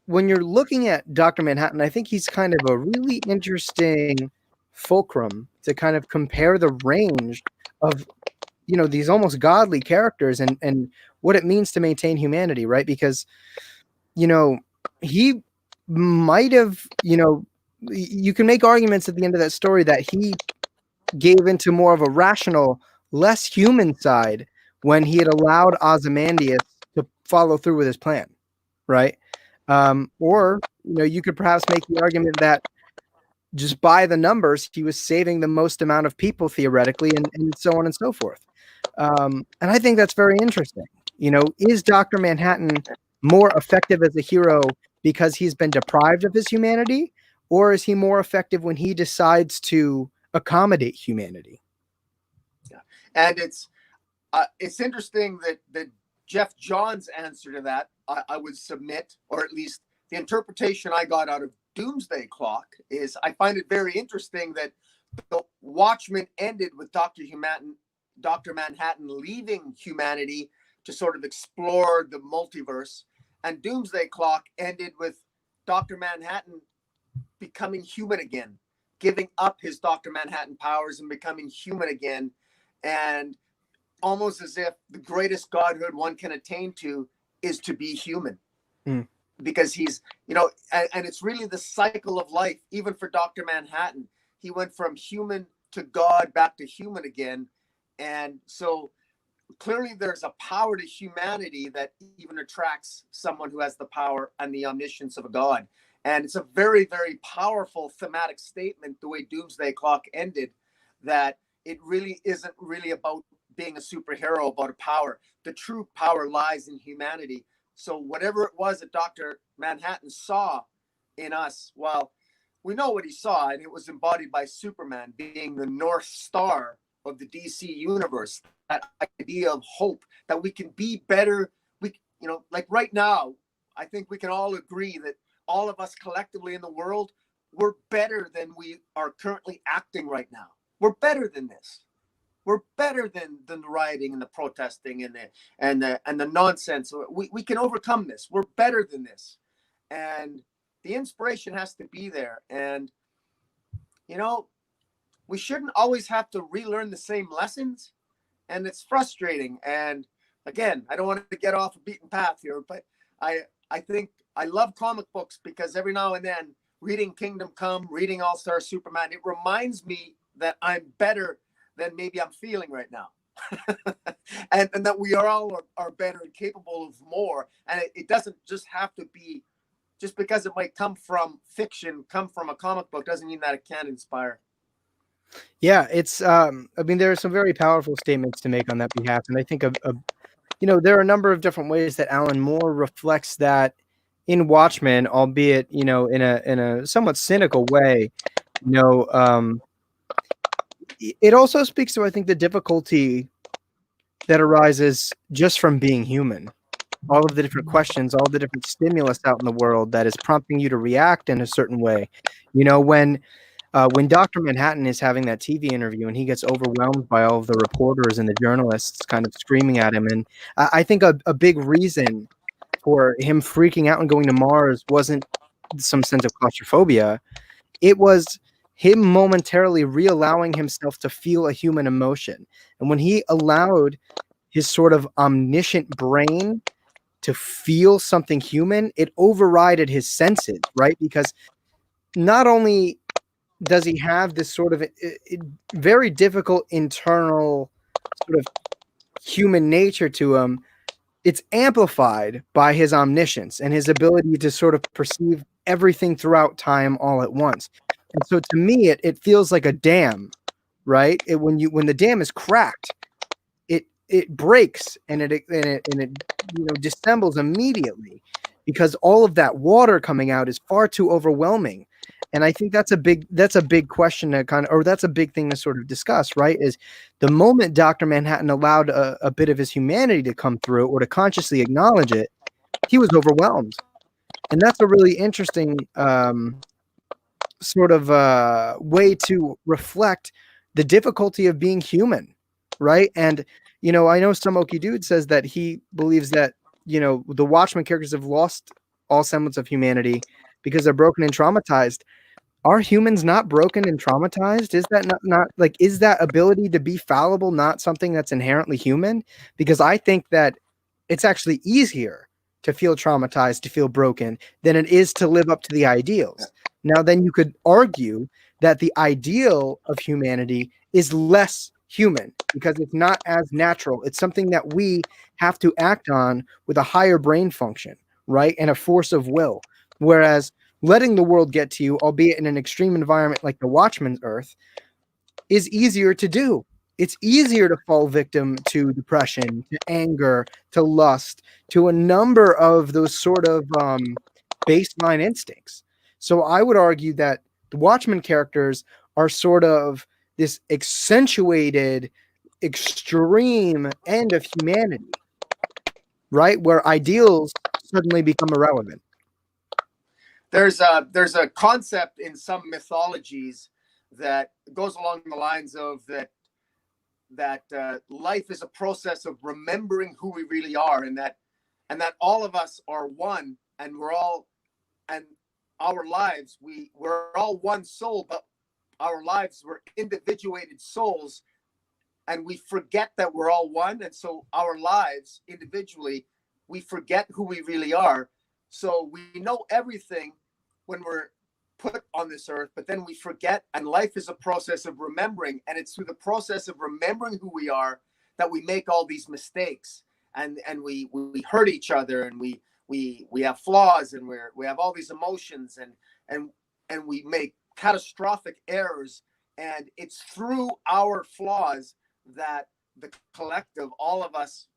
when you're looking at Dr. Manhattan, I think he's kind of a really interesting fulcrum to kind of compare the range of, these almost godly characters and what it means to maintain humanity, right? Because he might have, you can make arguments at the end of that story that he gave into more of a rational, less human side when he had allowed Ozymandias to follow through with his plan, right? Or, you could perhaps make the argument that just by the numbers, he was saving the most amount of people theoretically, and so on and so forth. And I think that's very interesting. Is Dr. Manhattan more effective as a hero because he's been deprived of his humanity, or is he more effective when he decides to accommodate humanity? Yeah. And it's interesting that Jeff John's answer to that, I would submit, or at least the interpretation I got out of Doomsday Clock is, I find it very interesting that the Watchmen ended with Dr. Manhattan leaving humanity to sort of explore the multiverse, and Doomsday Clock ended with Dr. Manhattan becoming human again, giving up his Dr. Manhattan powers and becoming human again, and almost as if the greatest godhood one can attain to is to be human. Because he's, and it's really the cycle of life. Even for Dr. Manhattan, he went from human to God, back to human again. And so clearly there's a power to humanity that even attracts someone who has the power and the omniscience of a God. And it's a very, very powerful thematic statement, the way Doomsday Clock ended, that it really isn't really about being a superhero, about a power. The true power lies in humanity. So whatever it was that Dr. Manhattan saw in us, well, we know what he saw, and it was embodied by Superman being the North Star of the DC universe. That idea of hope, that we can be better. Like right now, I think we can all agree that all of us collectively in the world, we're better than we are currently acting right now. We're better than this. We're better than the rioting and the protesting and the nonsense. We can overcome this. We're better than this. And the inspiration has to be there. And, we shouldn't always have to relearn the same lessons. And it's frustrating. And again, I don't want to get off a beaten path here, but I think I love comic books because every now and then, reading Kingdom Come, reading All-Star Superman, it reminds me that I'm better than maybe I'm feeling right now. and that we all are better and capable of more. And it doesn't just have to be, just because it might come from fiction, come from a comic book, doesn't mean that it can inspire. Yeah, it's there are some very powerful statements to make on that behalf, and I think there are a number of different ways that Alan Moore reflects that in Watchmen, albeit, you know, in a somewhat cynical way, you know, it also speaks to, I think, the difficulty that arises just from being human. All of the different questions, all the different stimulus out in the world that is prompting you to react in a certain way. You know, when Dr. Manhattan is having that TV interview and he gets overwhelmed by all of the reporters and the journalists kind of screaming at him. And I think a big reason for him freaking out and going to Mars wasn't some sense of claustrophobia. It was him momentarily reallowing himself to feel a human emotion. And when he allowed his sort of omniscient brain to feel something human, it overrided his senses, right? Because not only does he have this sort of very difficult internal sort of human nature to him, it's amplified by his omniscience and his ability to sort of perceive everything throughout time all at once. And so to me, it feels like a dam, right? When the dam is cracked, it breaks and it you know, dissembles immediately because all of that water coming out is far too overwhelming. And I think that's a big question to kind of, or that's a big thing to sort of discuss, right? Is the moment Dr. Manhattan allowed a bit of his humanity to come through or to consciously acknowledge it, he was overwhelmed. And that's a really interesting sort of way to reflect the difficulty of being human, right? And, you know, I know some Okie dude says that he believes that, you know, the Watchmen characters have lost all semblance of humanity because they're broken and traumatized. Are humans not broken and traumatized? Is that not like, is that ability to be fallible not something that's inherently human? Because I think that it's actually easier to feel traumatized, to feel broken, than it is to live up to the ideals. Now, then you could argue that the ideal of humanity is less human because it's not as natural. It's something that we have to act on with a higher brain function, right? And a force of will. Whereas letting the world get to you, albeit in an extreme environment like the Watchman's Earth, is easier to do. It's easier to fall victim to depression, to anger, to lust, to a number of those sort of baseline instincts. So I would argue that the Watchmen characters are sort of this accentuated, extreme end of humanity, right? Where ideals suddenly become irrelevant. There's a concept in some mythologies that goes along the lines of that life is a process of remembering who we really are, and that all of us are one, and we're all, and our lives, we're all one soul, but our lives were individuated souls, and we forget that we're all one. And so our lives individually, we forget who we really are. So we know everything when we're put on this earth, but then we forget, and life is a process of remembering, and it's through the process of remembering who we are that we make all these mistakes, and we hurt each other, and we have flaws, and we have all these emotions, and we make catastrophic errors. And it's through our flaws that the collective, all of us,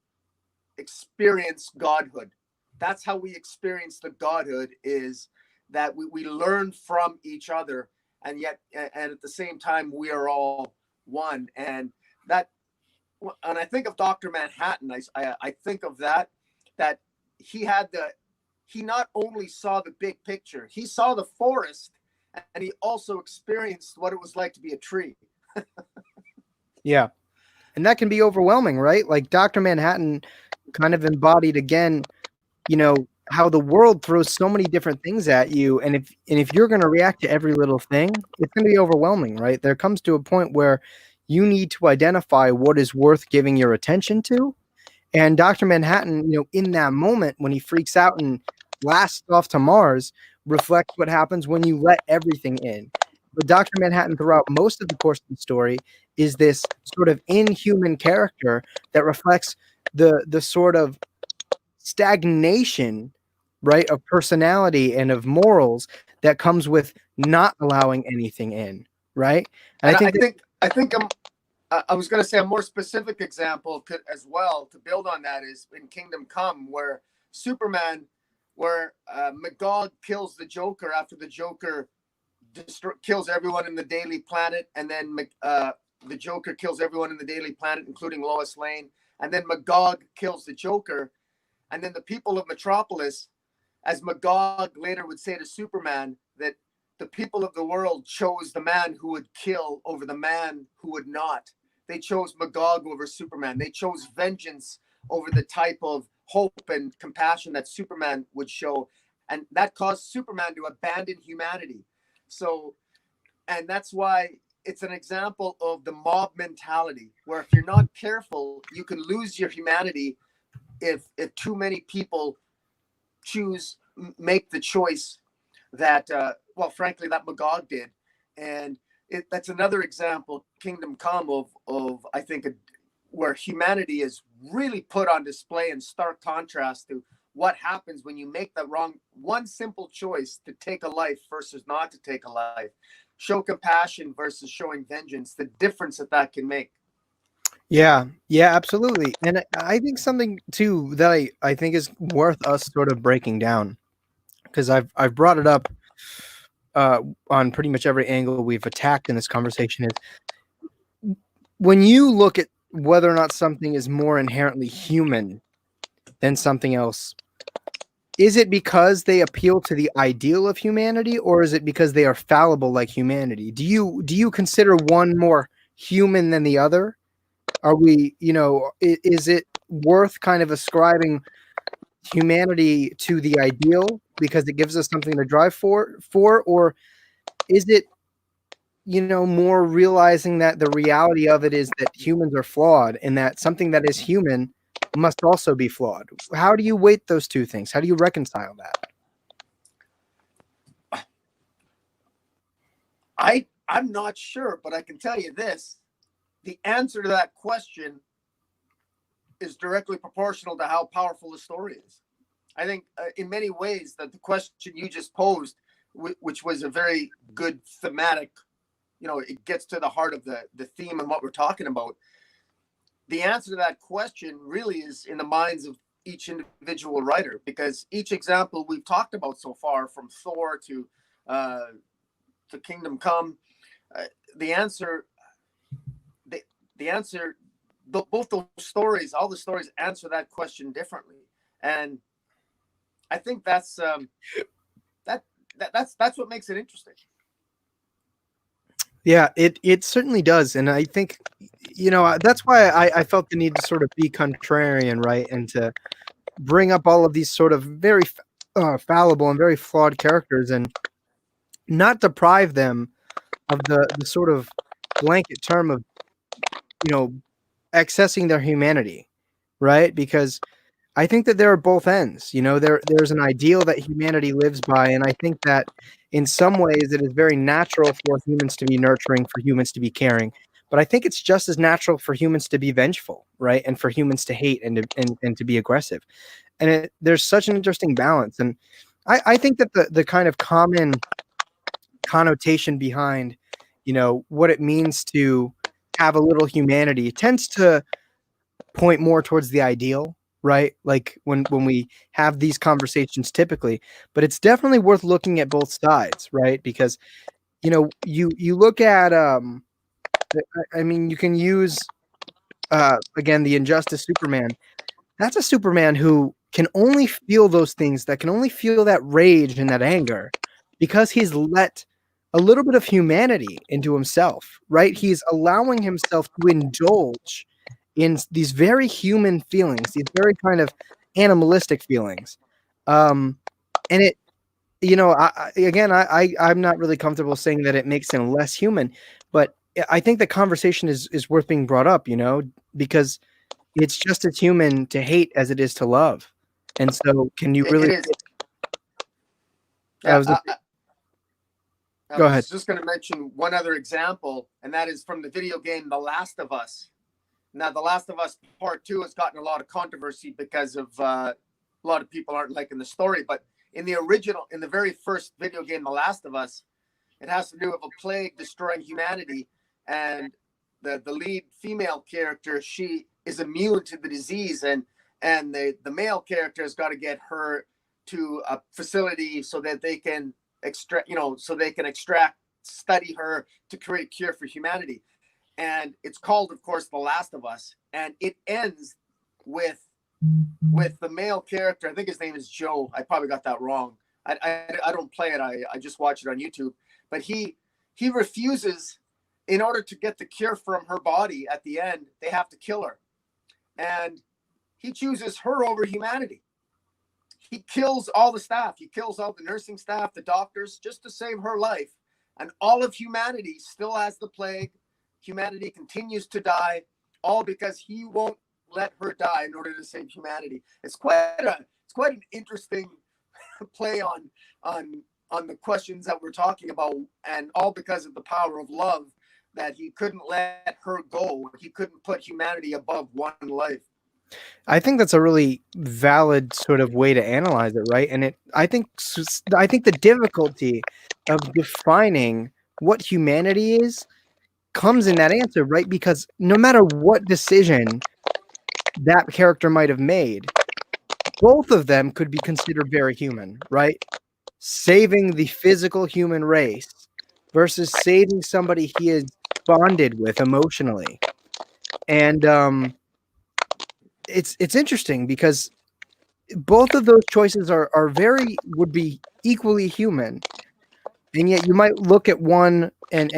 experience godhood. That's how we experience the godhood, is that we learn from each other, and yet, and at the same time, we are all one. And I think of Dr. Manhattan, I think of that he not only saw the big picture, he saw the forest, and he also experienced what it was like to be a tree. Yeah. And that can be overwhelming, right? Like Dr. Manhattan kind of embodied again, you know, how the world throws so many different things at you. And if you're going to react to every little thing, it's going to be overwhelming, right? There comes to a point where you need to identify what is worth giving your attention to. And Dr. Manhattan, you know, in that moment when he freaks out and blasts off to Mars, reflects what happens when you let everything in. But Dr. Manhattan, throughout most of the course of the story, is this sort of inhuman character that reflects the sort of stagnation, right, of personality and of morals that comes with not allowing anything in, right? And I think I was going to say a more specific example as well to build on that is in Kingdom Come, where Superman where Magog kills the Joker after the Joker kills everyone in the Daily Planet, and then the Joker kills everyone in the Daily Planet, including Lois Lane, and then Magog kills the Joker, and then the people of Metropolis, as Magog later would say to Superman, that the people of the world chose the man who would kill over the man who would not. They chose Magog over Superman. They chose vengeance over the type of hope and compassion that Superman would show. And that caused Superman to abandon humanity. So, and that's why it's an example of the mob mentality, where if you're not careful, you can lose your humanity if too many people make the choice that, well, frankly, that Magog did. And that's another example, Kingdom Come, of I think, where humanity is really put on display in stark contrast to what happens when you make the wrong, one simple choice to take a life versus not to take a life. Show compassion versus showing vengeance, the difference that can make. Yeah, absolutely. And I think something too that I think is worth us sort of breaking down, because I've brought it up on pretty much every angle we've attacked in this conversation, is when you look at whether or not something is more inherently human than something else, is it because they appeal to the ideal of humanity, or is it because they are fallible like humanity? Do you consider one more human than the other? Are we, is it worth kind of ascribing humanity to the ideal because it gives us something to drive for, or is it, more realizing that the reality of it is that humans are flawed and that something that is human must also be flawed? How do you weight those two things? How do you reconcile that? I'm not sure, but I can tell you this. The answer to that question is directly proportional to how powerful the story is. I think in many ways that the question you just posed, which was a very good thematic, it gets to the heart of the theme and what we're talking about. The answer to that question really is in the minds of each individual writer, because each example we've talked about so far, from Thor to Kingdom Come, the answer, both those stories, all the stories answer that question differently. And I think that's what makes it interesting. Yeah, it certainly does. And I think, that's why I felt the need to sort of be contrarian, right? And to bring up all of these sort of very fallible and very flawed characters and not deprive them of the sort of blanket term of, accessing their humanity, right? Because I think that there are both ends. There's an ideal that humanity lives by, and I think that in some ways it is very natural for humans to be nurturing, for humans to be caring. But I think it's just as natural for humans to be vengeful, right? And for humans to hate and to be aggressive. And there's such an interesting balance. And I think that the kind of common connotation behind, what it means to have a little humanity tends to point more towards the ideal, right? Like when we have these conversations typically, but it's definitely worth looking at both sides, right? Because, you look at, I mean, you can use, again, the Injustice Superman. That's a Superman who can only feel those things, that can only feel that rage and that anger because he's let a little bit of humanity into himself, right? He's allowing himself to indulge in these very human feelings, these very kind of animalistic feelings. And it, I'm not really comfortable saying that it makes him less human, but I think the conversation is worth being brought up, because it's just as human to hate as it is to love. And so can you really? It is. I Go ahead. was just going to mention one other example, and that is from the video game The Last of Us. Now, The Last of Us Part 2 has gotten a lot of controversy because of a lot of people aren't liking the story. But in the very first video game, The Last of Us, it has to do with a plague destroying humanity. And the lead female character, she is immune to the disease. And the male character has got to get her to a facility so that they can extract, study her to create a cure for humanity. And it's called, of course, The Last of Us. And it ends with the male character. I think his name is Joe. I probably got that wrong. I don't play it. I just watch it on YouTube. But he refuses. In order to get the cure from her body at the end, they have to kill her. And he chooses her over humanity. He kills all the staff. He kills all the nursing staff, the doctors, just to save her life. And all of humanity still has the plague. Humanity continues to die, all because he won't let her die in order to save humanity. It's quite an interesting play on the questions that we're talking about, and all because of the power of love, that he couldn't let her go. He couldn't put humanity above one life. I think that's a really valid sort of way to analyze it, right? And I think the difficulty of defining what humanity is comes in that answer, right? Because no matter what decision that character might have made, both of them could be considered very human, right? Saving the physical human race versus saving somebody he is bonded with emotionally. And it's interesting because both of those choices would be equally human. And yet you might look at one and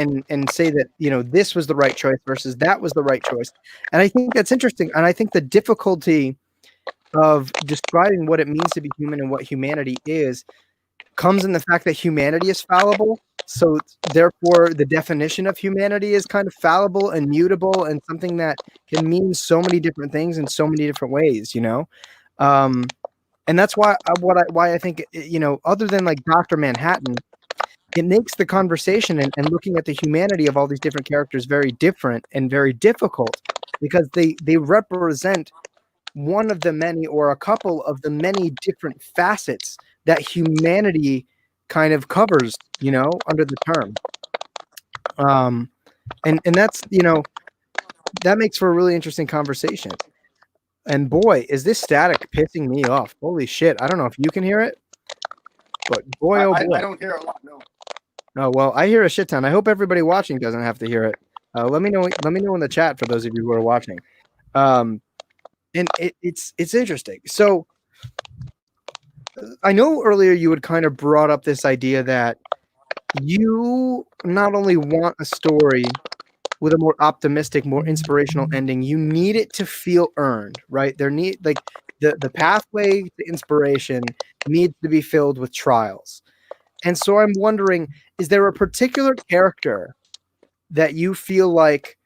say that, this was the right choice versus that was the right choice. And I think that's interesting. And I think the difficulty of describing what it means to be human and what humanity is comes in the fact that humanity is fallible. So therefore the definition of humanity is kind of fallible and mutable and something that can mean so many different things in so many different ways, and that's why I think, other than like Dr. Manhattan, it makes the conversation and looking at the humanity of all these different characters very different and very difficult, because they represent one of the many or a couple of the many different facets that humanity kind of covers, under the term. And that's, that makes for a really interesting conversation. And boy, is this static pissing me off. Holy shit. I don't know if you can hear it, but boy, oh boy. I don't hear a lot, no. Oh, well, I hear a shit ton. I hope everybody watching doesn't have to hear it. Let me know in the chat for those of you who are watching. And it's interesting. So I know earlier you had kind of brought up this idea that you not only want a story with a more optimistic, more inspirational ending, you need it to feel earned, right? The pathway to inspiration needs to be filled with trials. And so I'm wondering, is there a particular character that you feel like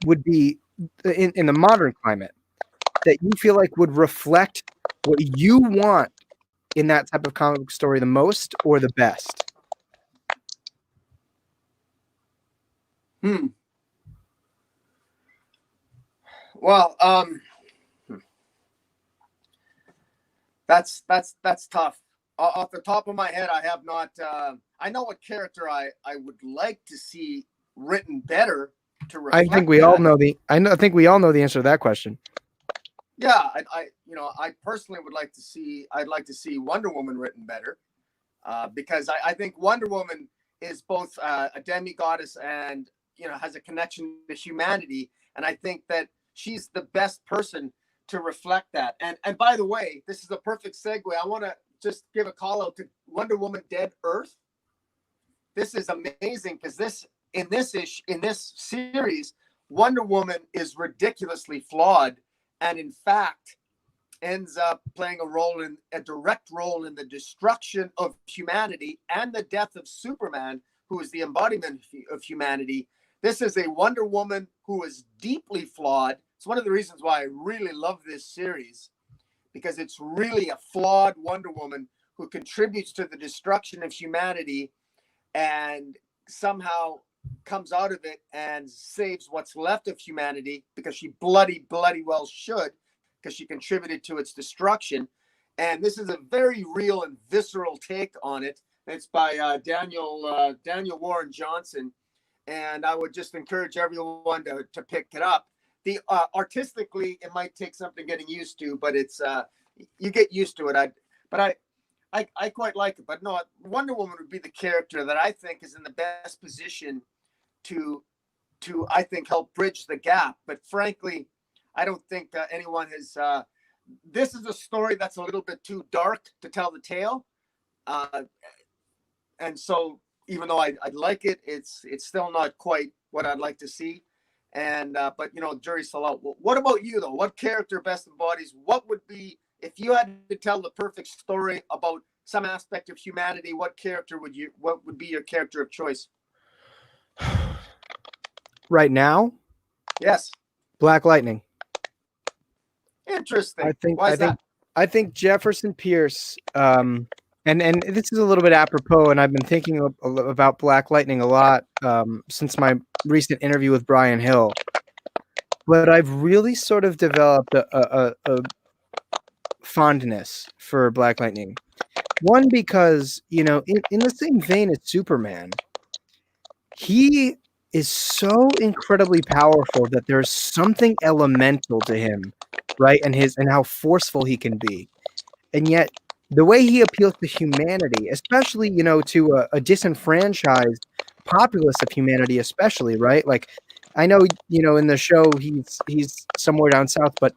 would be in the modern climate that you feel like would reflect what you want in that type of comic book story the most or the best? Well, that's tough. Off the top of my head, I have not. I know what character I would like to see written better to reflect. I think we all know I think we all know the answer to that question. Yeah, I personally would like to see. I'd like to see Wonder Woman written better, because I think Wonder Woman is both a demigoddess and has a connection to humanity, and I think that she's the best person to reflect that. And by the way, this is a perfect segue. I want to just give a call out to Wonder Woman Dead Earth. This is amazing because in this series, Wonder Woman is ridiculously flawed, and in fact ends up playing a direct role in the destruction of humanity and the death of Superman, who is the embodiment of humanity. This is a Wonder Woman who is deeply flawed. It's one of the reasons why I really love this series, because it's really a flawed Wonder Woman who contributes to the destruction of humanity and somehow comes out of it and saves what's left of humanity, because she bloody well should, because she contributed to its destruction. And this is a very real and visceral take on it. It's by Daniel Warren Johnson. And I would just encourage everyone to pick it up. The artistically, it might take something getting used to, but it's you get used to it. but I quite like it. But no, Wonder Woman would be the character that I think is in the best position to I think help bridge the gap. But frankly, I don't think anyone has. This is a story that's a little bit too dark to tell the tale, and so even though I like it, it's still not quite what I'd like to see. And but you know, jury's still out. What about you though? What character best embodies? What would be if you had to tell the perfect story about some aspect of humanity? What would be your character of choice? Right now, Yes. Black Lightning. Interesting. Why is that? I think Jefferson Pierce, and this is a little bit apropos, and I've been thinking about Black Lightning a lot since my recent interview with Brian Hill. But I've really sort of developed a fondness for Black Lightning. One, because, you know, in the same vein as Superman, he is so incredibly powerful that there's something elemental to him, right? And how forceful he can be. And yet the way he appeals to humanity, especially, you know, to a disenfranchised populace of humanity, especially, right? Like, I know, you know, in the show he's somewhere down south, but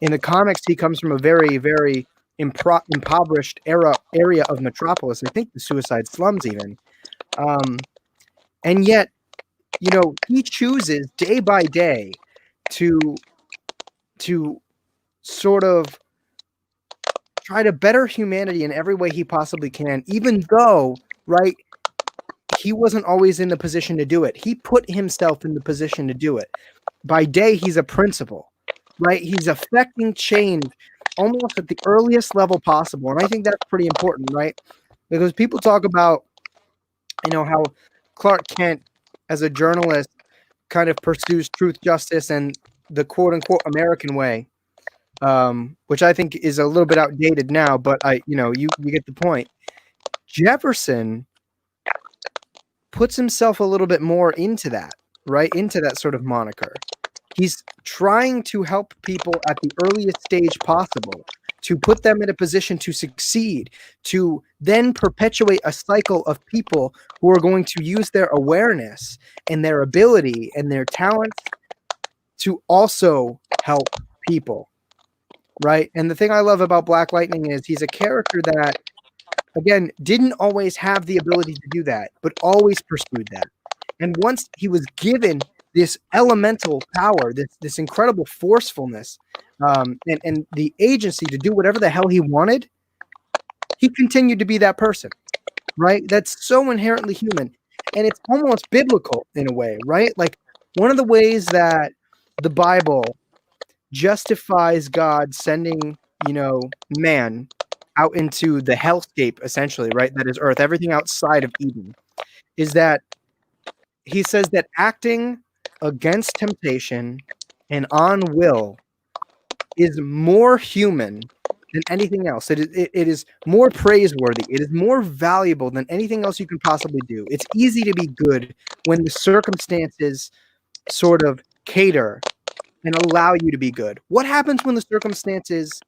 in the comics he comes from a very, very impoverished area of Metropolis. I think the Suicide Slums even. And yet, you know, he chooses day by day to sort of try to better humanity in every way he possibly can, even though, right, he wasn't always in the position to do it. He put himself in the position to do it. By day, he's a principal, right? He's affecting change almost at the earliest level possible. And I think that's pretty important, right? Because people talk about, you know, how Clark Kent, as a journalist, kind of pursues truth, justice, and the quote-unquote American way, which I think is a little bit outdated now, but you get the point. Jefferson puts himself a little bit more into that, right? Into that sort of moniker. He's trying to help people at the earliest stage possible, to put them in a position to succeed, to then perpetuate a cycle of people who are going to use their awareness and their ability and their talent to also help people, right? And the thing I love about Black Lightning is he's a character that, again, didn't always have the ability to do that, but always pursued that. And once he was given this elemental power, this incredible forcefulness, and the agency to do whatever the hell he wanted, he continued to be that person, right? That's so inherently human. And it's almost biblical in a way, right? Like, one of the ways that the Bible justifies God sending, you know, man out into the hellscape, essentially, right? That is earth, everything outside of Eden, is that he says that acting against temptation and on will is more human than anything else. It is more praiseworthy. It is more valuable than anything else you can possibly do. It's easy to be good when the circumstances sort of cater and allow you to be good. What happens when the circumstances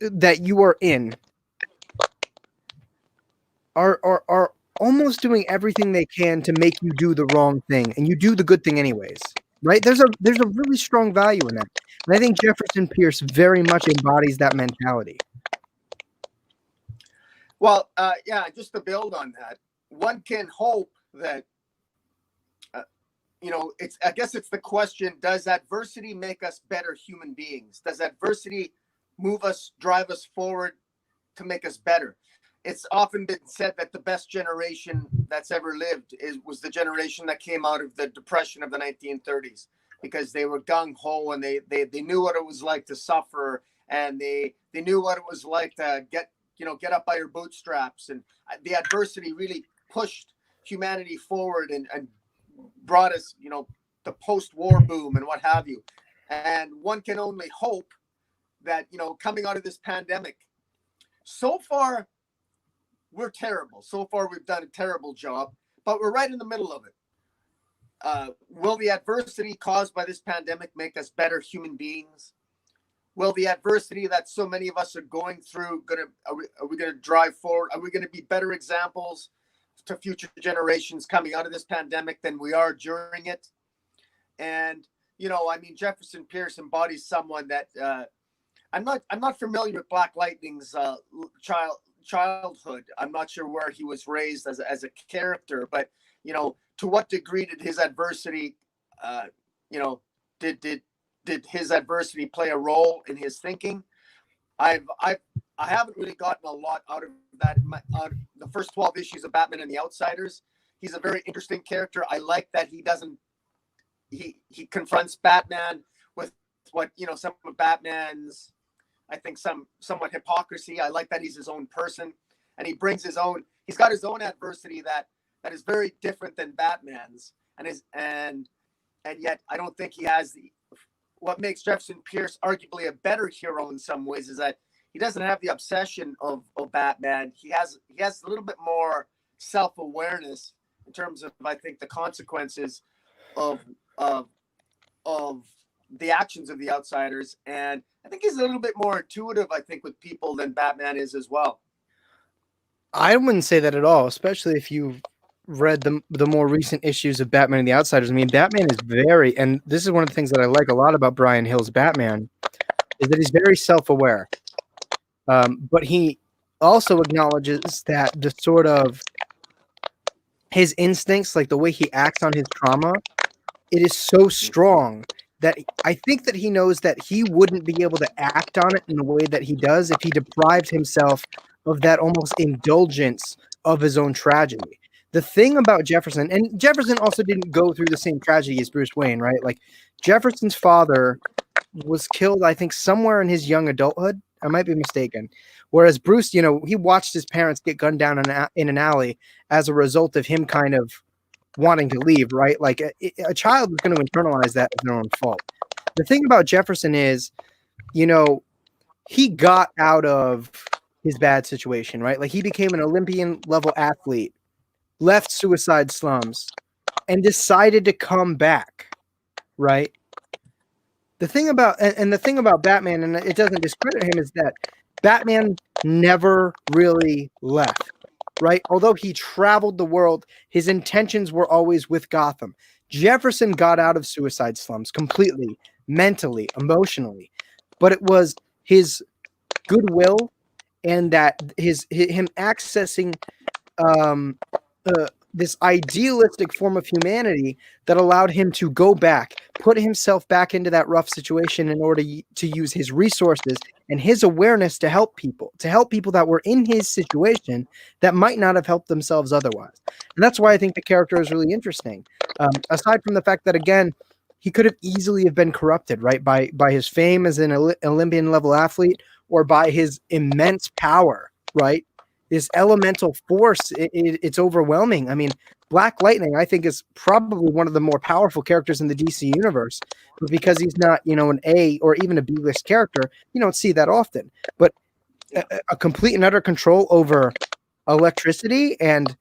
that you are in are almost doing everything they can to make you do the wrong thing, and you do the good thing anyways, right? There's a really strong value in that. And I think Jefferson Pierce very much embodies that mentality. Well, yeah, just to build on that, one can hope that, you know, I guess it's the question, does adversity make us better human beings? Does adversity drive us forward to make us better? It's often been said that the best generation that's ever lived was the generation that came out of the Depression of the 1930s, because they were gung-ho and they knew what it was like to suffer, and they knew what it was like to get up by your bootstraps, and the adversity really pushed humanity forward and brought us, you know, the post-war boom and what have you. And one can only hope that, you know, coming out of this pandemic, so far we're terrible. So far we've done a terrible job, but we're right in the middle of it. Will the adversity caused by this pandemic make us better human beings? will the adversity that so many of us are going through are we gonna drive forward? Are we gonna be better examples to future generations coming out of this pandemic than we are during it? And I mean, Jefferson Pierce embodies someone that I'm not familiar with Black Lightning's childhood. I'm not sure where he was raised as a character, but to what degree did his adversity, did his adversity play a role in his thinking? I haven't really gotten a lot out of that. Out of the first 12 issues of Batman and the Outsiders, he's a very interesting character. I like that he confronts Batman with what some of Batman's, I think, somewhat hypocrisy. I like that he's his own person, and he's got his own adversity that is very different than Batman's, and yet I don't think he has what makes Jefferson Pierce arguably a better hero in some ways is that he doesn't have the obsession of Batman. He has a little bit more self-awareness in terms of, I think, the consequences of the actions of the Outsiders, and I think he's a little bit more intuitive, I think, with people than Batman is as well. I wouldn't say that at all, especially if you've read the more recent issues of Batman and the Outsiders. I mean, Batman is and this is one of the things that I like a lot about Brian Hill's Batman, is that he's very self-aware. But he also acknowledges that the sort of his instincts, like the way he acts on his trauma, it is so strong that I think that he knows that he wouldn't be able to act on it in the way that he does if he deprived himself of that almost indulgence of his own tragedy. The thing about Jefferson, and Jefferson also didn't go through the same tragedy as Bruce Wayne, right? Like Jefferson's father was killed, I think, somewhere in his young adulthood. I might be mistaken. Whereas Bruce, he watched his parents get gunned down in an alley as a result of him kind of wanting to leave, right? Like a child is going to internalize that as their own fault. The thing about Jefferson is, he got out of his bad situation, right? Like he became an Olympian level athlete, left suicide slums, and decided to come back, right? The thing about Batman, and it doesn't discredit him, is that Batman never really left, right? Although he traveled the world, his intentions were always with Gotham. Jefferson got out of suicide slums completely, mentally, emotionally, but it was his goodwill and that him accessing this idealistic form of humanity that allowed him to go back, put himself back into that rough situation in order to use his resources and his awareness to help people that were in his situation that might not have helped themselves otherwise. And that's why I think the character is really interesting. Aside from the fact that, again, he could have easily have been corrupted, right, by his fame as an Olympian level athlete or by his immense power, right? This elemental force, it's overwhelming. I mean, Black Lightning, I think, is probably one of the more powerful characters in the DC universe, but because he's not, an A or even a B-list character, you don't see that often. But a complete and utter control over electricity and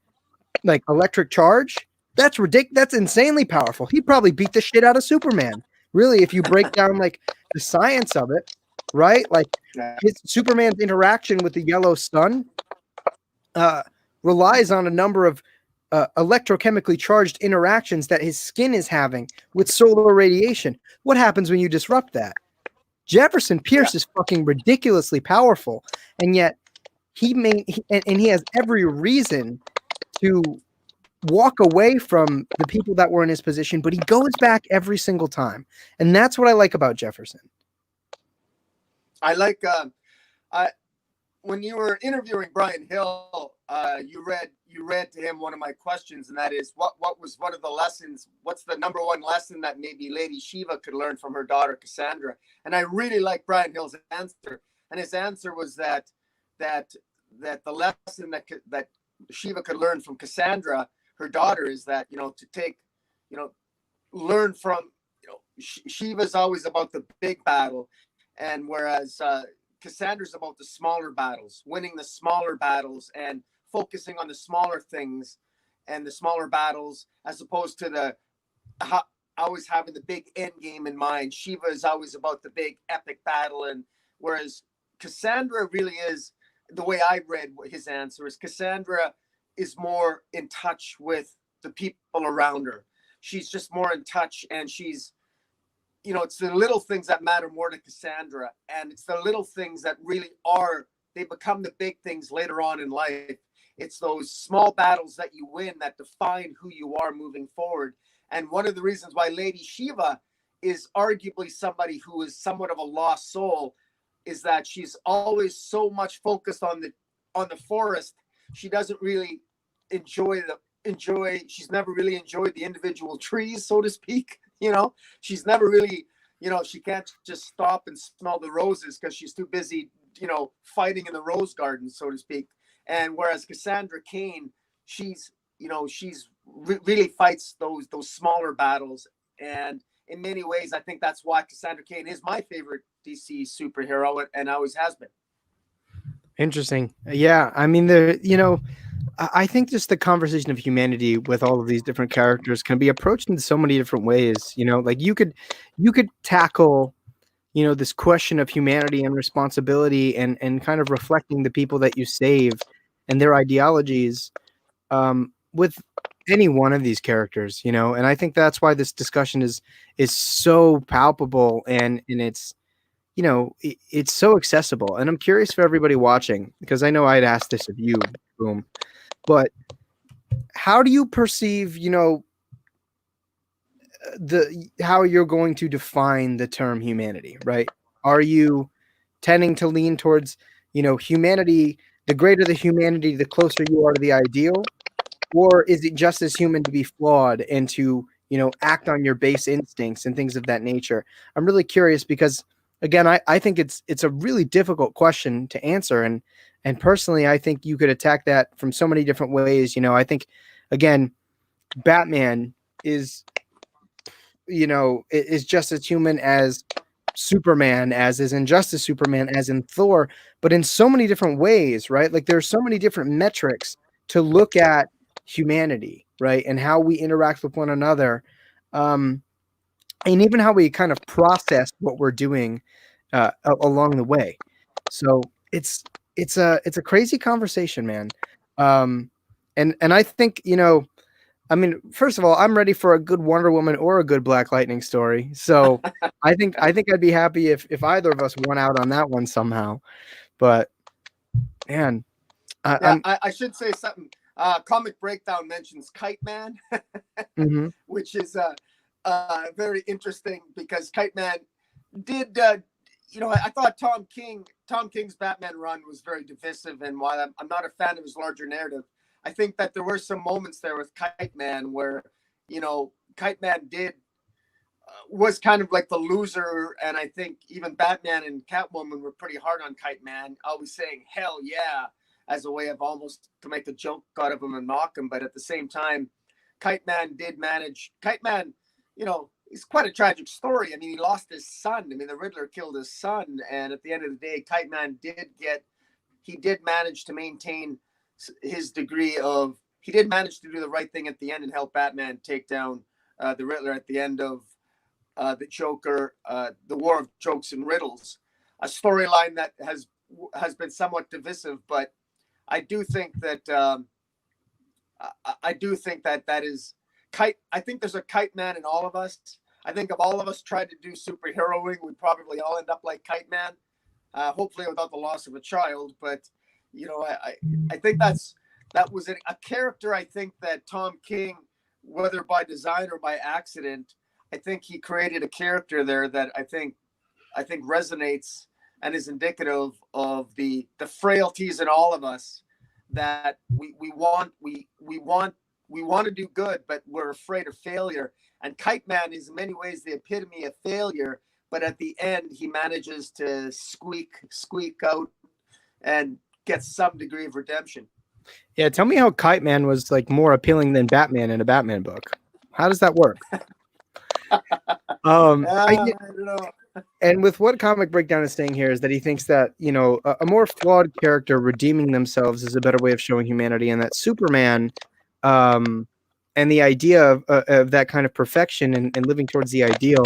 like electric charge, that's ridiculous. That's insanely powerful. He probably beat the shit out of Superman. Really, if you break down like the science of it, right? Like Superman's interaction with the yellow sun relies on a number of electrochemically charged interactions that his skin is having with solar radiation. What happens when you disrupt that? Jefferson Pierce is fucking ridiculously powerful, and yet he has every reason to walk away from the people that were in his position, but he goes back every single time, and that's what I like about Jefferson. I like when you were interviewing Brian Hill, you read to him one of my questions, and that is what was one of the lessons? What's the number one lesson that maybe Lady Shiva could learn from her daughter Cassandra? And I really like Brian Hill's answer, and his answer was that the lesson that Shiva could learn from Cassandra, her daughter, is that to take learn from Shiva's always about the big battle, and whereas Cassandra's about the smaller battles, winning the smaller battles and focusing on the smaller things and the smaller battles, as opposed to always having the big end game in mind. Shiva is always about the big epic battle, and whereas Cassandra really is, the way I read his answer is, Cassandra is more in touch with the people around her. She's just more in touch, and she's, you know, it's the little things that matter more to Cassandra, and it's the little things that really are, they become the big things later on in life. It's those small battles that you win that define who you are moving forward. And one of the reasons why Lady Shiva is arguably somebody who is somewhat of a lost soul is that she's always so much focused on the forest. She doesn't really she's never really enjoyed the individual trees, so to speak. You know, she's never really, you know, she can't just stop and smell the roses because she's too busy, you know, fighting in the rose garden, so to speak. And whereas Cassandra Cain, she's, you know, really fights those smaller battles. And in many ways, I think that's why Cassandra Cain is my favorite DC superhero, and always has been. Interesting. Yeah. I mean, you know, I think just the conversation of humanity with all of these different characters can be approached in so many different ways. You know, like you could tackle, you know, this question of humanity and responsibility and kind of reflecting the people that you save and their ideologies with any one of these characters, you know. And I think that's why this discussion is so palpable, and it's, you know, it's so accessible. And I'm curious for everybody watching, because I know I'd asked this of you, Boom, but how do you perceive, you know, how you're going to define the term humanity, right? Are you tending to lean towards, you know, humanity, the greater the humanity, the closer you are to the ideal? Or is it just as human to be flawed and to, you know, act on your base instincts and things of that nature? I'm really curious because, again, I think it's a really difficult question to answer. And personally, I think you could attack that from so many different ways. You know, I think, again, Batman is, you know, is just as human as Superman, as is Injustice Superman, as in Thor, but in so many different ways, right? Like there's so many different metrics to look at humanity, right? And how we interact with one another. And even how we kind of process what we're doing along the way. So it's a crazy conversation, man. And I think, you know, I mean, first of all, I'm ready for a good Wonder Woman or a good Black Lightning story. So I think I'd be happy if either of us won out on that one somehow. But man, I should say something. Comic Breakdown mentions Kite Man, mm-hmm. which is very interesting because Kite Man did, you know, I thought Tom King's Batman run was very divisive, and while I'm not a fan of his larger narrative, I think that there were some moments there with Kite Man where, you know, Kite Man was kind of like the loser, and I think even Batman and Catwoman were pretty hard on Kite Man, always saying "hell yeah" as a way of almost to make a joke out of him and mock him. But at the same time, Kite Man did manage. Kite Man, you know, it's quite a tragic story. I mean, he lost his son. I mean, the Riddler killed his son, and at the end of the day, Kite Man did manage to maintain his degree of, he did manage to do the right thing at the end and help Batman take down the Riddler at the end of the Joker, the War of Jokes and Riddles, a storyline that has been somewhat divisive, but I do think that that is Kite. I think there's a Kite Man in all of us. I think if all of us tried to do superheroing, we'd probably all end up like Kite Man, hopefully without the loss of a child. But you know, I think that was a character. I think that Tom King, whether by design or by accident, I think he created a character there that I think resonates and is indicative of the frailties in all of us, that we want to do good, but we're afraid of failure. And Kite Man is in many ways the epitome of failure, but at the end he manages to squeak out and get some degree of redemption. Yeah, tell me how Kite Man was like more appealing than Batman in a Batman book. How does that work? I don't know. And with what Comic Breakdown is saying here is that he thinks that, you know, a more flawed character redeeming themselves is a better way of showing humanity, and that Superman and the idea of that kind of perfection and living towards the ideal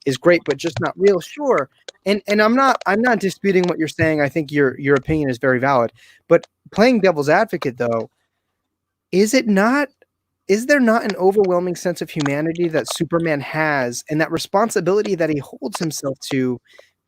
is great, but just not real. Sure. And I'm not disputing what you're saying. I think your opinion is very valid. But playing devil's advocate, though, is there not an overwhelming sense of humanity that Superman has, and that responsibility that he holds himself to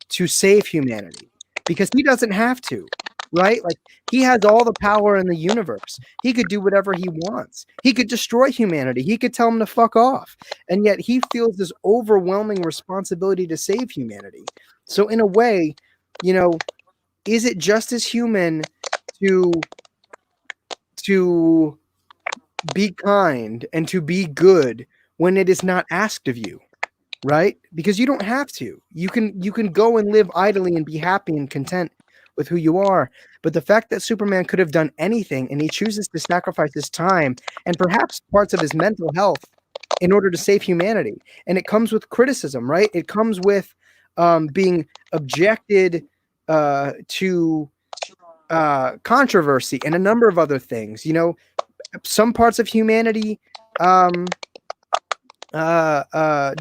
save humanity? Because he doesn't have to, right? Like, he has all the power in the universe. He could do whatever he wants. He could destroy humanity. He could tell them to fuck off. And yet he feels this overwhelming responsibility to save humanity. So in a way, you know, is it just as human to be kind and to be good when it is not asked of you? Right? Because you don't have to. You can go and live idly and be happy and content with who you are. But the fact that Superman could have done anything, and he chooses to sacrifice his time and perhaps parts of his mental health in order to save humanity. And it comes with criticism, right? It comes with being objected to controversy and a number of other things. You know, some parts of humanity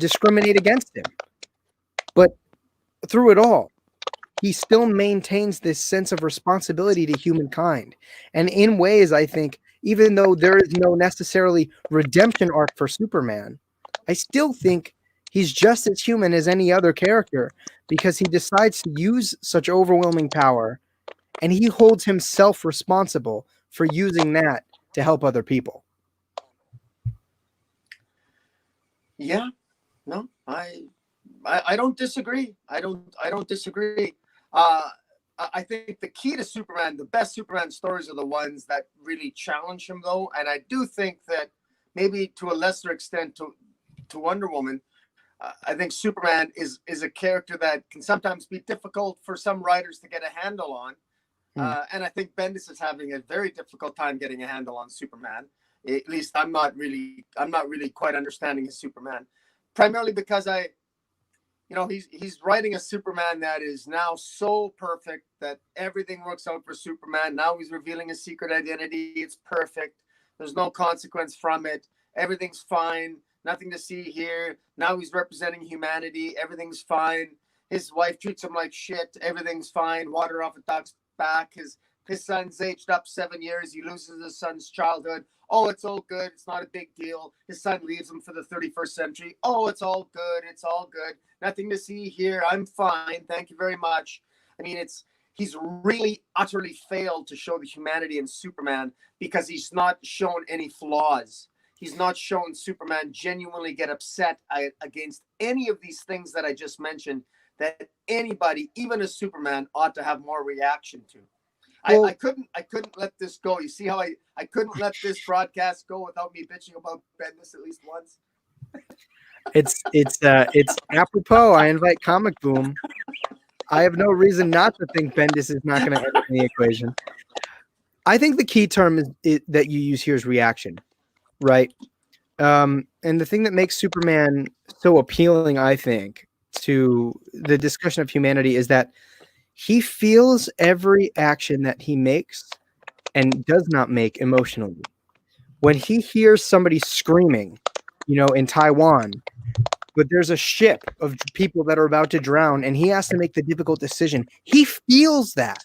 discriminate against him, but through it all, he still maintains this sense of responsibility to humankind. And in ways, I think, even though there is no necessarily redemption arc for Superman, I still think he's just as human as any other character, because he decides to use such overwhelming power, and he holds himself responsible for using that to help other people. Yeah, no, I don't disagree. I don't disagree. I think the key to Superman, the best Superman stories are the ones that really challenge him, though. And I do think that maybe to a lesser extent to Wonder Woman, I think Superman is a character that can sometimes be difficult for some writers to get a handle on. And I think Bendis is having a very difficult time getting a handle on Superman. At least I'm not really quite understanding his Superman, primarily because he's writing a Superman that is now so perfect that everything works out for Superman. Now he's revealing his secret identity. It's perfect. There's no consequence from it. Everything's fine. Nothing to see here. Now he's representing humanity. Everything's fine. His wife treats him like shit. Everything's fine. Water off a duck's back. His son's aged up 7 years. He loses his son's childhood. Oh, it's all good. It's not a big deal. His son leaves him for the 31st century. Oh, it's all good. It's all good. Nothing to see here. I'm fine. Thank you very much. I mean, he's really utterly failed to show the humanity in Superman, because he's not shown any flaws. He's not shown Superman genuinely get upset against any of these things that I just mentioned, that anybody, even a Superman, ought to have more reaction to. Well, I couldn't let this go. You see how I couldn't let this broadcast go without me bitching about Bendis at least once. It's apropos. I invite ComicBoom. I have no reason not to think Bendis is not going to enter the equation. I think the key term that you use here is reaction, right? And the thing that makes Superman so appealing, I think, to the discussion of humanity is that he feels every action that he makes and does not make emotionally. When he hears somebody screaming, in Taiwan, but there's a ship of people that are about to drown and he has to make the difficult decision, he feels that,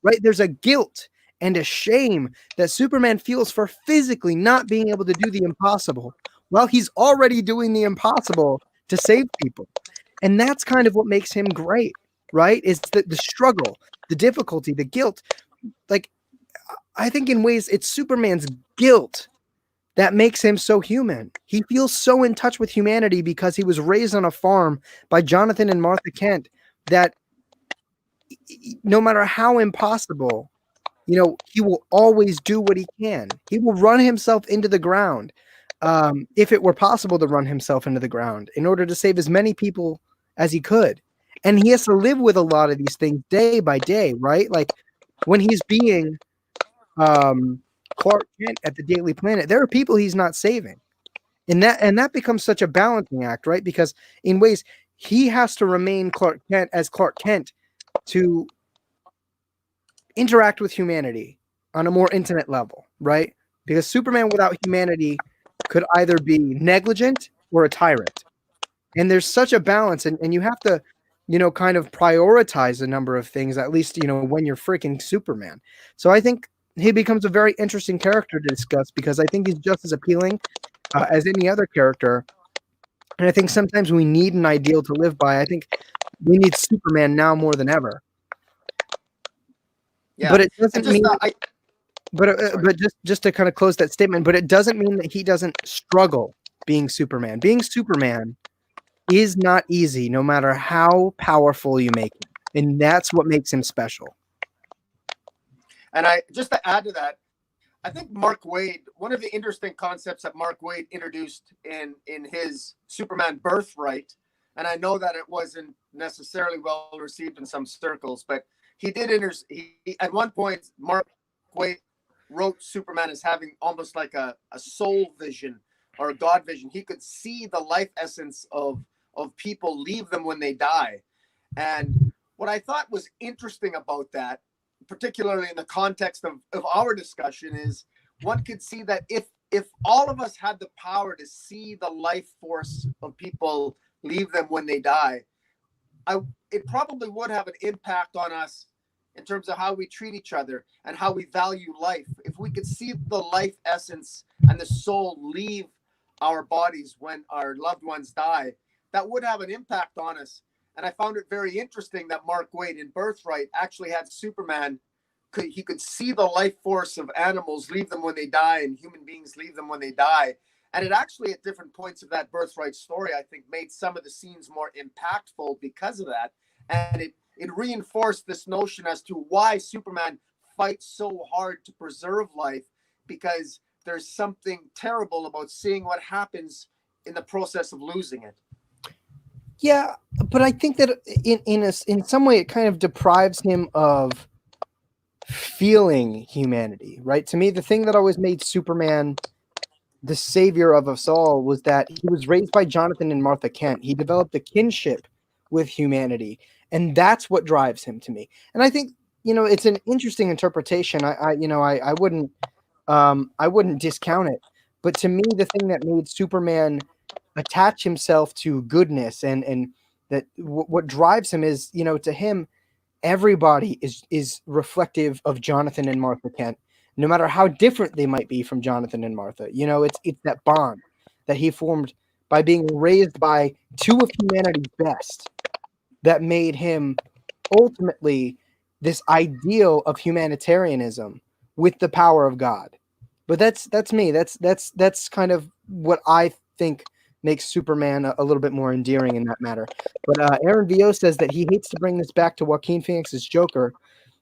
right? There's a guilt and a shame that Superman feels for physically not being able to do the impossible while he's already doing the impossible to save people. And that's kind of what makes him great. Right? It's the struggle, the difficulty, the guilt. Like, I think in ways it's Superman's guilt that makes him so human. He feels so in touch with humanity because he was raised on a farm by Jonathan and Martha Kent, that no matter how impossible, he will always do what he can. He will run himself into the ground, if it were possible to run himself into the ground, in order to save as many people as he could. And he has to live with a lot of these things day by day, right? Like when he's being Clark Kent at the Daily Planet, there are people he's not saving. And that becomes such a balancing act, right? Because in ways he has to remain Clark Kent as Clark Kent to interact with humanity on a more intimate level, right? Because Superman without humanity could either be negligent or a tyrant. And there's such a balance, and you have to, kind of prioritize a number of things, at least, when you're freaking Superman. So I think he becomes a very interesting character to discuss because I think he's just as appealing as any other character. And I think sometimes we need an ideal to live by. I think we need Superman now more than ever. Yeah. But it doesn't just, mean. But just to kind of close that statement, but it doesn't mean that he doesn't struggle being Superman. Being Superman is not easy, no matter how powerful you make him, and that's what makes him special. And just to add to that, I think Mark Waid, one of the interesting concepts that Mark Waid introduced in his Superman Birthright, and I know that it wasn't necessarily well received in some circles, but he did at one point, Mark Waid wrote Superman as having almost like a soul vision or a God vision. He could see the life essence of people, leave them when they die. And what I thought was interesting about that, particularly in the context of our discussion, is one could see that if all of us had the power to see the life force of people, leave them when they die, it probably would have an impact on us in terms of how we treat each other and how we value life. If we could see the life essence and the soul leave our bodies when our loved ones die, that would have an impact on us. And I found it very interesting that Mark Waid in Birthright actually had Superman. He could see the life force of animals, leave them when they die, and human beings leave them when they die. And it actually, at different points of that Birthright story, I think made some of the scenes more impactful because of that. And it reinforced this notion as to why Superman fights so hard to preserve life, because there's something terrible about seeing what happens in the process of losing it. Yeah, but I think that in some way it kind of deprives him of feeling humanity, right? To me, the thing that always made Superman the savior of us all was that he was raised by Jonathan and Martha Kent. He developed a kinship with humanity, and that's what drives him to me. And I think, it's an interesting interpretation. I wouldn't discount it. But to me, the thing that made Superman attach himself to goodness and that what drives him is, to him, everybody is reflective of Jonathan and Martha Kent, no matter how different they might be from Jonathan and Martha. It's that bond that he formed by being raised by two of humanity's best that made him ultimately this ideal of humanitarianism with the power of God. But that's me. That's kind of what I think makes Superman a little bit more endearing in that matter. But Aaron VO says that he hates to bring this back to Joaquin Phoenix's Joker,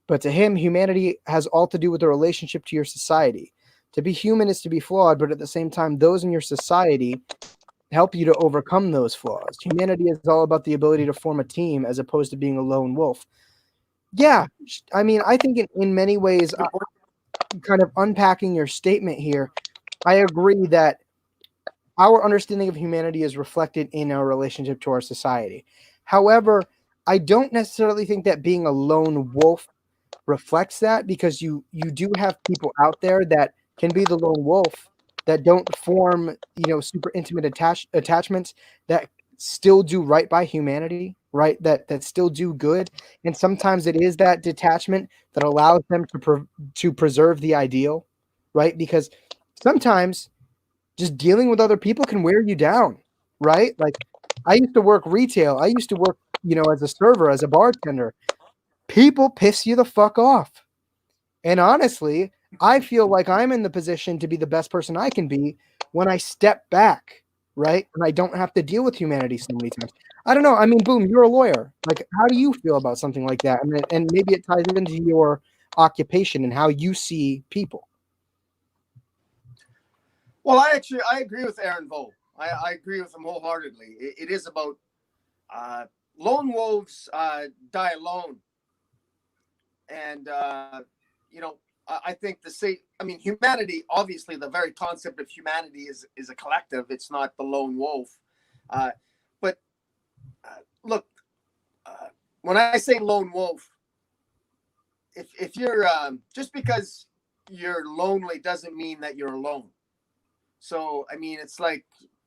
but to him, humanity has all to do with the relationship to your society. To be human is to be flawed, but at the same time, those in your society help you to overcome those flaws. Humanity is all about the ability to form a team as opposed to being a lone wolf. Yeah, I mean, I think in many ways, kind of unpacking your statement here, I agree that our understanding of humanity is reflected in our relationship to our society. However, I don't necessarily think that being a lone wolf reflects that, because you do have people out there that can be the lone wolf that don't form, super intimate attachments, that still do right by humanity, right? That still do good. And sometimes it is that detachment that allows them to preserve the ideal, right? Because sometimes just dealing with other people can wear you down, right? Like, I used to work retail. I used to work, as a server, as a bartender. People piss you the fuck off. And honestly, I feel like I'm in the position to be the best person I can be when I step back, right? And I don't have to deal with humanity so many times. I don't know. I mean, Boom, you're a lawyer. Like, how do you feel about something like that? And maybe it ties into your occupation and how you see people. Well, I agree with Aaron Vo. I agree with him wholeheartedly. It is about lone wolves die alone. And, I think humanity, obviously the very concept of humanity is a collective. It's not the lone wolf. But look, when I say lone wolf, if you're, just because you're lonely doesn't mean that you're alone. So I mean, it's like,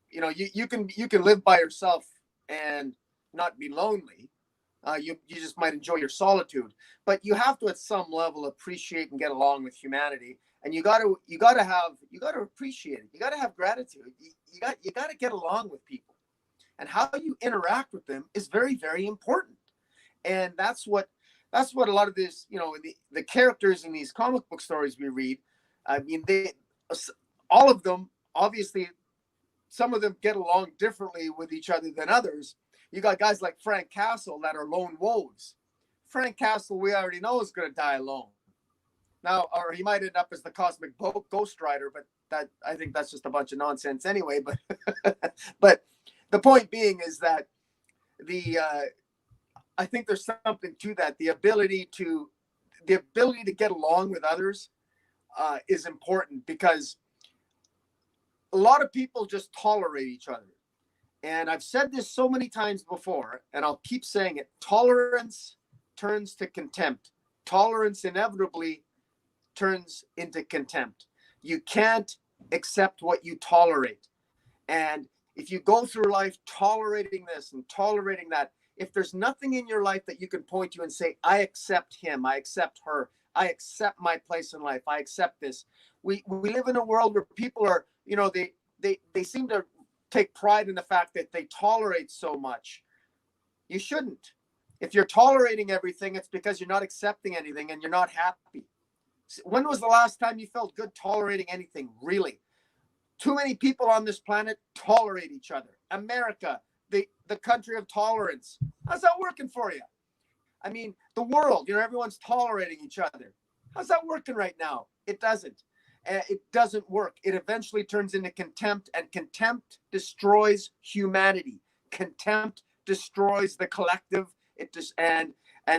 you know, you can live by yourself and not be lonely. You just might enjoy your solitude, but you have to at some level appreciate and get along with humanity. And you gotta appreciate it. You gotta have gratitude. You gotta get along with people, and how you interact with them is very, very important. And that's what a lot of this, you know, the characters in these comic book stories we read. I mean, all of them, obviously, some of them get along differently with each other than others. You got guys like Frank Castle that are lone wolves. Frank Castle, we already know, is going to die alone. Now, or he might end up as the cosmic Ghost Rider, but that, I think that's just a bunch of nonsense anyway. But but the point being is that I think there's something to that. The ability to get along with others is important, because a lot of people just tolerate each other. And I've said this so many times before, and I'll keep saying it. Tolerance turns to contempt. Tolerance inevitably turns into contempt. You can't accept what you tolerate. And if you go through life tolerating this and tolerating that, if there's nothing in your life that you can point to and say, I accept him, I accept her, I accept my place in life, I accept this. We live in a world where people are, you know, they seem to take pride in the fact that they tolerate so much. You shouldn't. If you're tolerating everything, it's because you're not accepting anything and you're not happy. When was the last time you felt good tolerating anything, really? Too many people on this planet tolerate each other. America, the country of tolerance. How's that working for you? I mean, the world, you know, everyone's tolerating each other. How's that working right now? It doesn't. It doesn't work. It eventually turns into contempt, and contempt destroys humanity. Contempt destroys the collective. And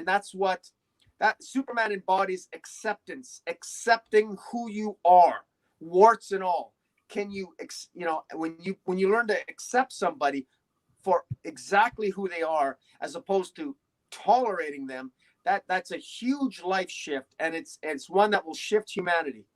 that's what that Superman embodies: acceptance, accepting who you are, warts and all. Can you, you know, when you learn to accept somebody for exactly who they are, as opposed to tolerating them, that's a huge life shift, and it's one that will shift humanity.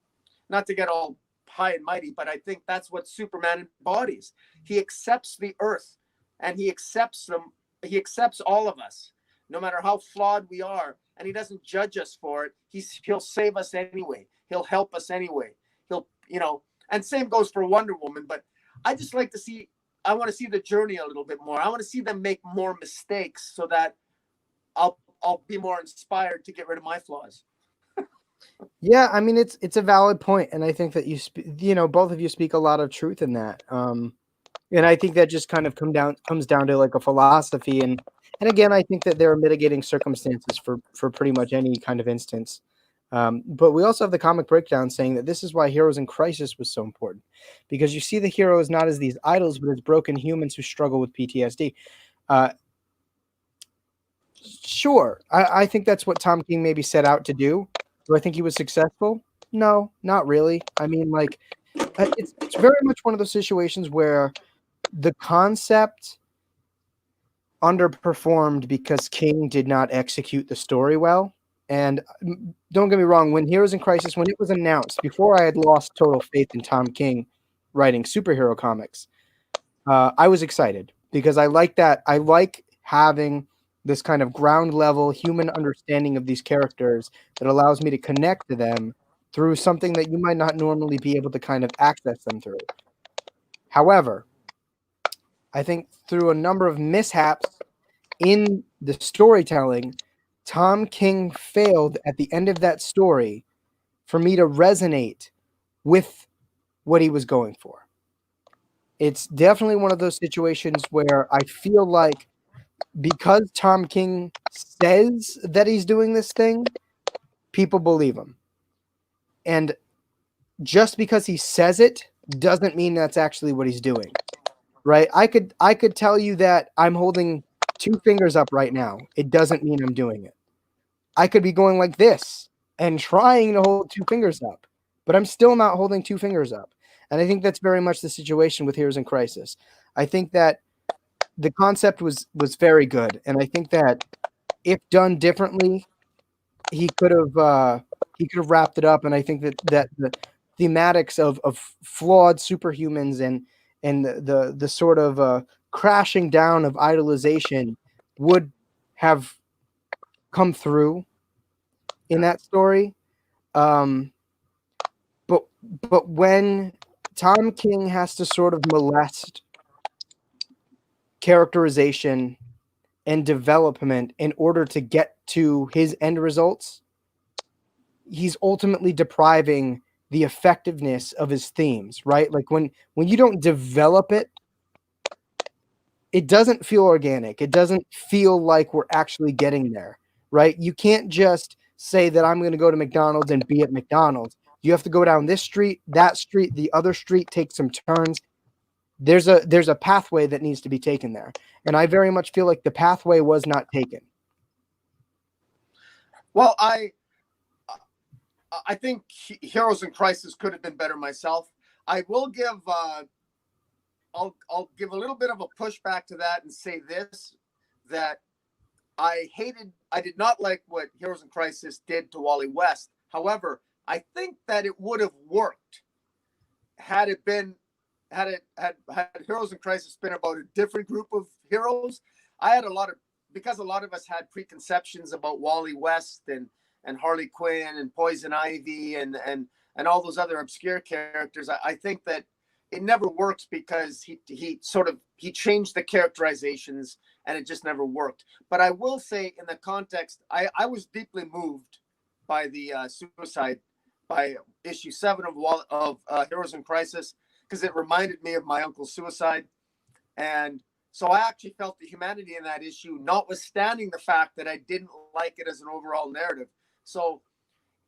Not to get all high and mighty, but I think that's what Superman embodies. He accepts the earth, and he accepts them. He accepts all of us, no matter how flawed we are, and he doesn't judge us for it. He'll save us anyway. He'll help us anyway. He'll, you know, and same goes for Wonder Woman. But I just like to see, I want to see the journey a little bit more. I want to see them make more mistakes so that I'll be more inspired to get rid of my flaws. Yeah, I mean, it's a valid point, and I think that you know, both of you speak a lot of truth in that. And I think that just kind of comes down to like a philosophy, and again, I think that there are mitigating circumstances for pretty much any kind of instance. But we also have the comic breakdown saying that this is why Heroes in Crisis was so important, because you see the heroes not as these idols, but as broken humans who struggle with PTSD. Sure, I think that's what Tom King maybe set out to do. Do I think he was successful? No, not really. I mean, like, it's very much one of those situations where the concept underperformed because King did not execute the story well. And don't get me wrong, when Heroes in Crisis, when it was announced, before I had lost total faith in Tom King writing superhero comics, I was excited because I like that. I like having this kind of ground level human understanding of these characters that allows me to connect to them through something that you might not normally be able to kind of access them through. However, I think through a number of mishaps in the storytelling, Tom King failed at the end of that story for me to resonate with what he was going for. It's definitely one of those situations where I feel like because Tom King says that he's doing this thing, people believe him. And just because he says it doesn't mean that's actually what he's doing. Right? I could tell you that I'm holding 2 fingers up right now. It doesn't mean I'm doing it. I could be going like this and trying to hold 2 fingers up, but I'm still not holding 2 fingers up. And I think that's very much the situation with Heroes in Crisis. I think that the concept was very good, and I think that if done differently, he could have wrapped it up. And I think that thematics of flawed superhumans and the sort of crashing down of idolization would have come through in that story. Um, but when Tom King has to sort of molest characterization and development in order to get to his end results, he's ultimately depriving the effectiveness of his themes, right? Like when you don't develop it, it doesn't feel organic. It doesn't feel like we're actually getting there, right? You can't just say that I'm going to go to McDonald's and be at McDonald's. You have to go down this street, that street, the other street, take some turns. There's a pathway that needs to be taken there. And I very much feel like the pathway was not taken. Well, I think Heroes in Crisis could have been better myself. I will give I'll give a little bit of a pushback to that and say this, that I did not like what Heroes in Crisis did to Wally West. However, I think that it would have worked had Heroes in Crisis been about a different group of heroes. Because a lot of us had preconceptions about Wally West and Harley Quinn and Poison Ivy and all those other obscure characters. I think that it never works because he changed the characterizations and it just never worked. But I will say, in the context, I was deeply moved by the suicide by issue 7 of Heroes in Crisis, because it reminded me of my uncle's suicide. And so I actually felt the humanity in that issue, notwithstanding the fact that I didn't like it as an overall narrative. So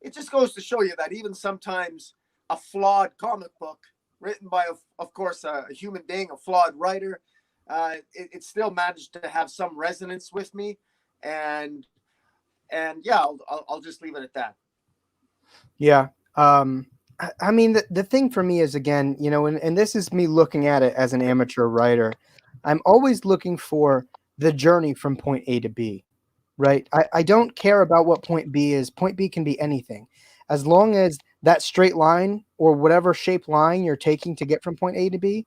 it just goes to show you that even sometimes a flawed comic book written by, of course, a human being, a flawed writer, it still managed to have some resonance with me. And yeah, I'll just leave it at that. Yeah. I mean, the thing for me is, again, and this is me looking at it as an amateur writer. I'm always looking for the journey from point A to B, right? I don't care about what point B is. Point B can be anything. As long as that straight line or whatever shaped line you're taking to get from point A to B,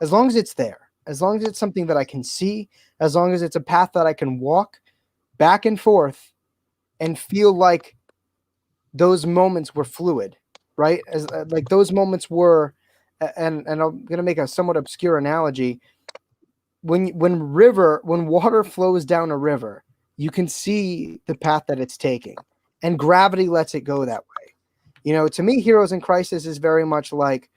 as long as it's there, as long as it's something that I can see, as long as it's a path that I can walk back and forth and feel like those moments were fluid, right? As like those moments were, and I'm going to make a somewhat obscure analogy. When water flows down a river, you can see the path that it's taking, and gravity lets it go that way. To me, Heroes in Crisis is very much like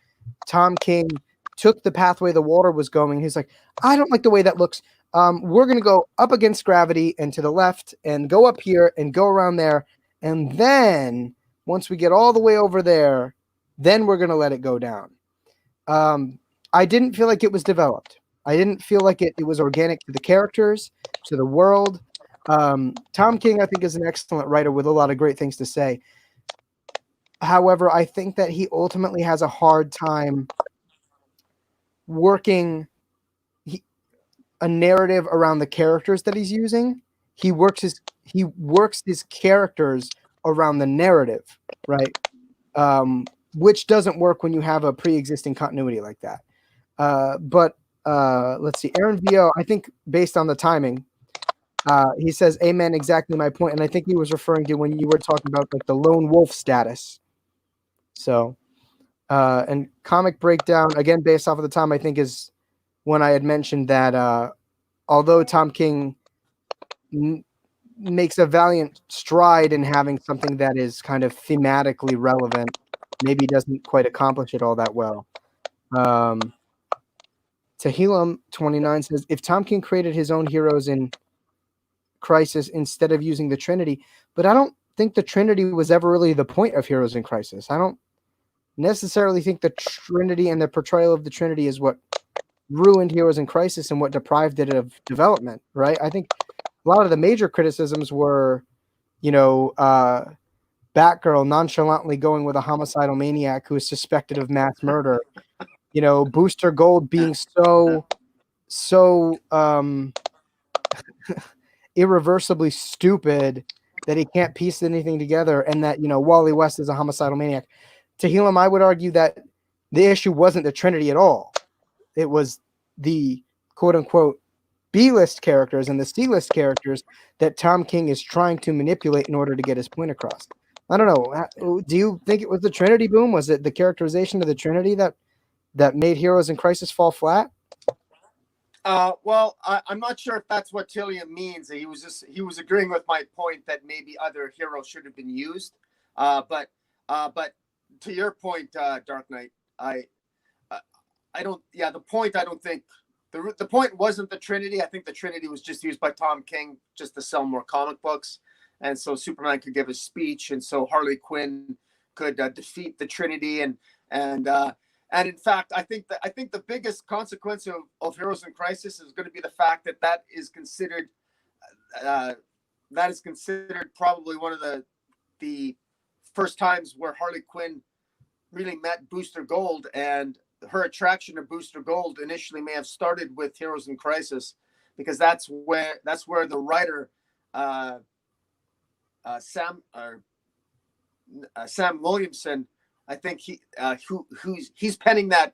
Tom King took the pathway the water was going. He's like, I don't like the way that looks. We're going to go up against gravity and to the left and go up here and go around there. And then once we get all the way over there, then we're going to let it go down. I didn't feel like it was developed. I didn't feel like it was organic to the characters, to the world. Tom King, I think, is an excellent writer with a lot of great things to say. However, I think that he ultimately has a hard time working a narrative around the characters that he's using. He works his characters around the narrative, right? Which doesn't work when you have a pre-existing continuity like that. But let's see, Aaron VO, I think based on the timing, he says, amen, exactly my point. And I think he was referring to when you were talking about like the lone wolf status. So, and Comic Breakdown, again, based off of the time, I think is when I had mentioned that although Tom King makes a valiant stride in having something that is kind of thematically relevant, maybe doesn't quite accomplish it all that well. Tahilum29 says, if Tom King created his own heroes in Crisis instead of using the Trinity, but I don't think the Trinity was ever really the point of Heroes in Crisis. I don't necessarily think the Trinity and the portrayal of the Trinity is what ruined Heroes in Crisis and what deprived it of development, right? I think a lot of the major criticisms were, Batgirl nonchalantly going with a homicidal maniac who is suspected of mass murder. Booster Gold being so irreversibly stupid that he can't piece anything together, and that Wally West is a homicidal maniac. to Helam, I would argue that the issue wasn't the Trinity at all. It was the quote unquote B-list characters and the C-list characters that Tom King is trying to manipulate in order to get his point across. I don't know. Do you think it was the Trinity, Boom? Was it the characterization of the Trinity that made Heroes in Crisis fall flat? Well, I'm not sure if that's what Tillian means. He was agreeing with my point that maybe other heroes should have been used. But to your point, Dark Knight, I don't. Yeah, the point. I don't think the point wasn't the Trinity. I think the Trinity was just used by Tom King just to sell more comic books, and so Superman could give a speech, and so Harley Quinn could defeat the Trinity, and in fact, I think the biggest consequence of Heroes in Crisis is going to be the fact that is considered probably one of the first times where Harley Quinn really met Booster Gold, and her attraction to Booster Gold initially may have started with Heroes in Crisis, because that's where the writer Sam Williamson, I think he's penning that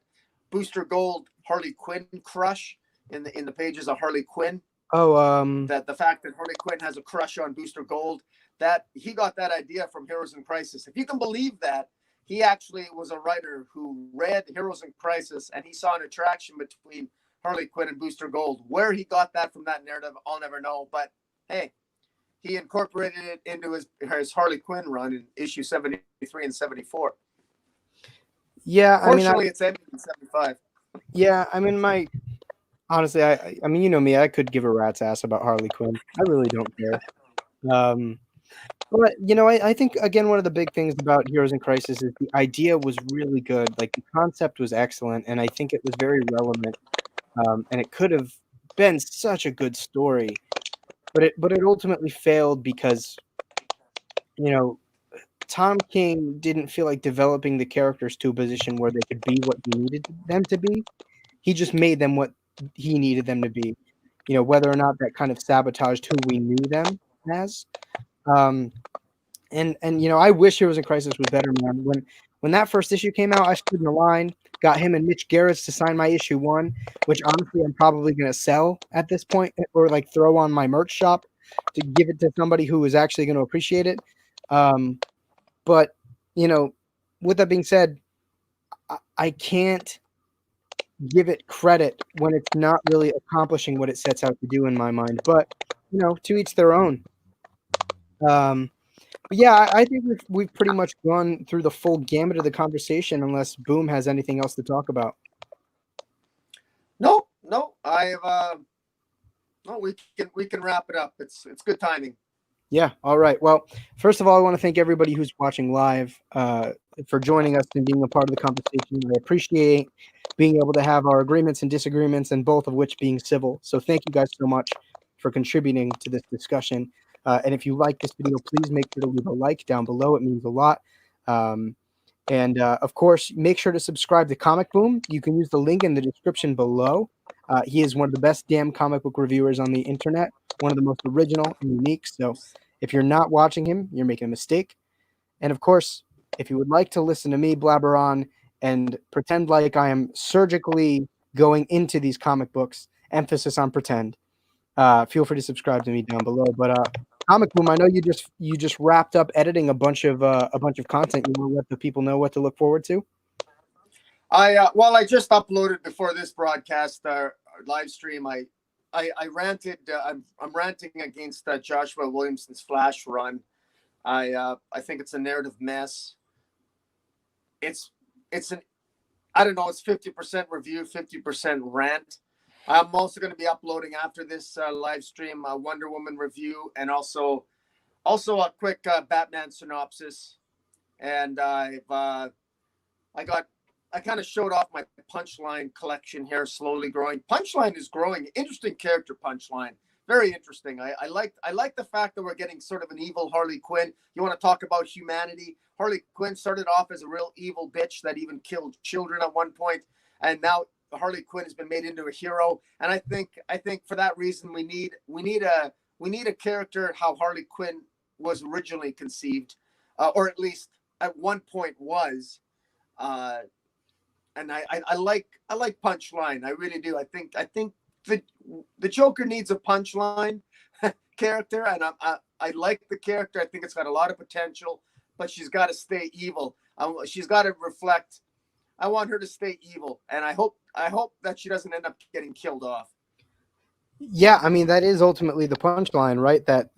Booster Gold Harley Quinn crush in the pages of Harley Quinn. That the fact that Harley Quinn has a crush on Booster Gold, that he got that idea from Heroes in Crisis. If you can believe that, he actually was a writer who read Heroes in Crisis and he saw an attraction between Harley Quinn and Booster Gold. Where he got that from, that narrative, I'll never know. But hey, he incorporated it into his Harley Quinn run in issue 73 and 74. Yeah, Fortunately, it's ended in 75. Yeah, I mean, honestly, I mean, you know me, I could give a rat's ass about Harley Quinn. I really don't care. But you know, I think again, one of the big things about Heroes in Crisis is the idea was really good. Like the concept was excellent, and I think it was very relevant. And it could have been such a good story, but it ultimately failed because, you know, Tom King didn't feel like developing the characters to a position where they could be what he needed them to be. He just made them what he needed them to be. You know, whether or not that kind of sabotaged who we knew them as. And you know, I wish Heroes in Crisis was better, man. When that first issue came out, I stood in the line, got him and Mitch Gerrits to sign my issue 1, which honestly I'm probably gonna sell at this point, or like throw on my merch shop to give it to somebody who is actually going to appreciate it. But you know, with that being said, I can't give it credit when it's not really accomplishing what it sets out to do in my mind. But you know, to each their own. But yeah, I think we've pretty much gone through the full gamut of the conversation, unless Boom has anything else to talk about. No, we can wrap it up. It's good timing. Yeah. All right. Well, first of all, I want to thank everybody who's watching live for joining us and being a part of the conversation. I appreciate being able to have our agreements and disagreements, and both of which being civil. So thank you guys so much for contributing to this discussion. And if you like this video, please make sure to leave a like down below. It means a lot. And of course, make sure to subscribe to ComicBoom. You can use the link in the description below. He is one of the best damn comic book reviewers on the internet, one of the most original and unique. So if you're not watching him, you're making a mistake. And of course, if you would like to listen to me blabber on and pretend like I am surgically going into these comic books, emphasis on pretend, feel free to subscribe to me down below. But ComicBoom, I know you just wrapped up editing a bunch of content. You want to let the people know what to look forward to? I just uploaded before this broadcast live stream. I ranted. I'm ranting against Joshua Williamson's Flash run. I think it's a narrative mess. It's I don't know. It's 50% review, 50% rant. I'm also going to be uploading after this live stream a Wonder Woman review, and also a quick Batman synopsis. And I kind of showed off my Punchline collection here, slowly growing. Punchline is growing. Interesting character, Punchline. Very interesting. I like the fact that we're getting sort of an evil Harley Quinn. You want to talk about humanity? Harley Quinn started off as a real evil bitch that even killed children at one point, and now Harley Quinn has been made into a hero. And I think for that reason we need a character how Harley Quinn was originally conceived, or at least at one point was. And I like punchline. I really do. I think the Joker needs a punchline character, and I like the character. I think it's got a lot of potential, but she's got to stay evil. She's got to reflect. I want her to stay evil, and I hope that she doesn't end up getting killed off. Yeah, I mean that is ultimately the punchline, right? That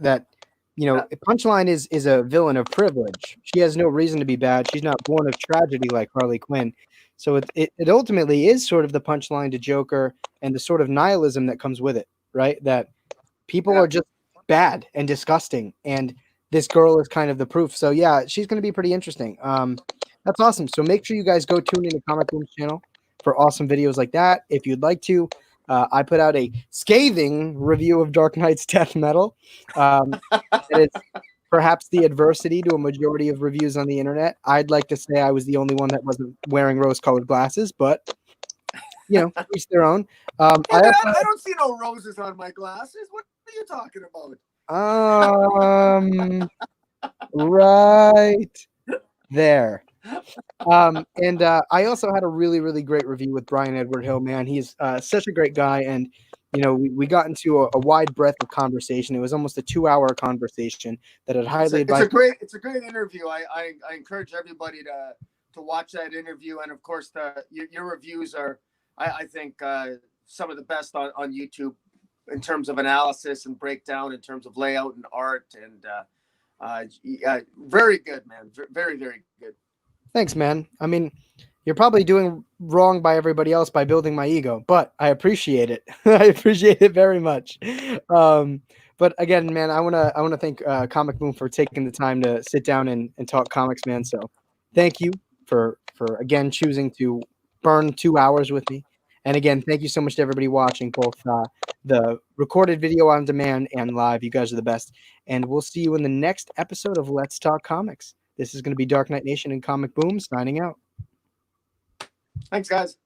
punchline is a villain of privilege. She has no reason to be bad. She's not born of tragedy like Harley Quinn. So it ultimately is sort of the punchline to Joker and the sort of nihilism that comes with it, right? That people are just bad and disgusting, and this girl is kind of the proof. So yeah, she's going to be pretty interesting. That's awesome. So make sure you guys go tune into ComicBoom's channel for awesome videos like that. If you'd like to, I put out a scathing review of Dark Knight's Death Metal. And it's perhaps the adversity to a majority of reviews on the internet. I'd like to say I was the only one that wasn't wearing rose-colored glasses, but each their own. I don't see no roses on my glasses. What are you talking about? Right there. And I also had a really, really great review with Brian Edward Hill, man. He's such a great guy. And, we got into a wide breadth of conversation. It was almost a 2-hour conversation that I'd highly advise. It's a great interview. I encourage everybody to watch that interview. And of course, your reviews are, I think, some of the best on YouTube in terms of analysis and breakdown, in terms of layout and art. And very good, man. Very, very good. Thanks, man. I mean, you're probably doing wrong by everybody else by building my ego, but I appreciate it. I appreciate it very much. But again, man, I wanna thank ComicBoom for taking the time to sit down and talk comics, man. So thank you for again choosing to burn 2 hours with me. And again, thank you so much to everybody watching, both the recorded video on demand and live. You guys are the best. And we'll see you in the next episode of Let's Talk Comics. This is going to be DarkKnightNation and ComicBoom signing out. Thanks, guys.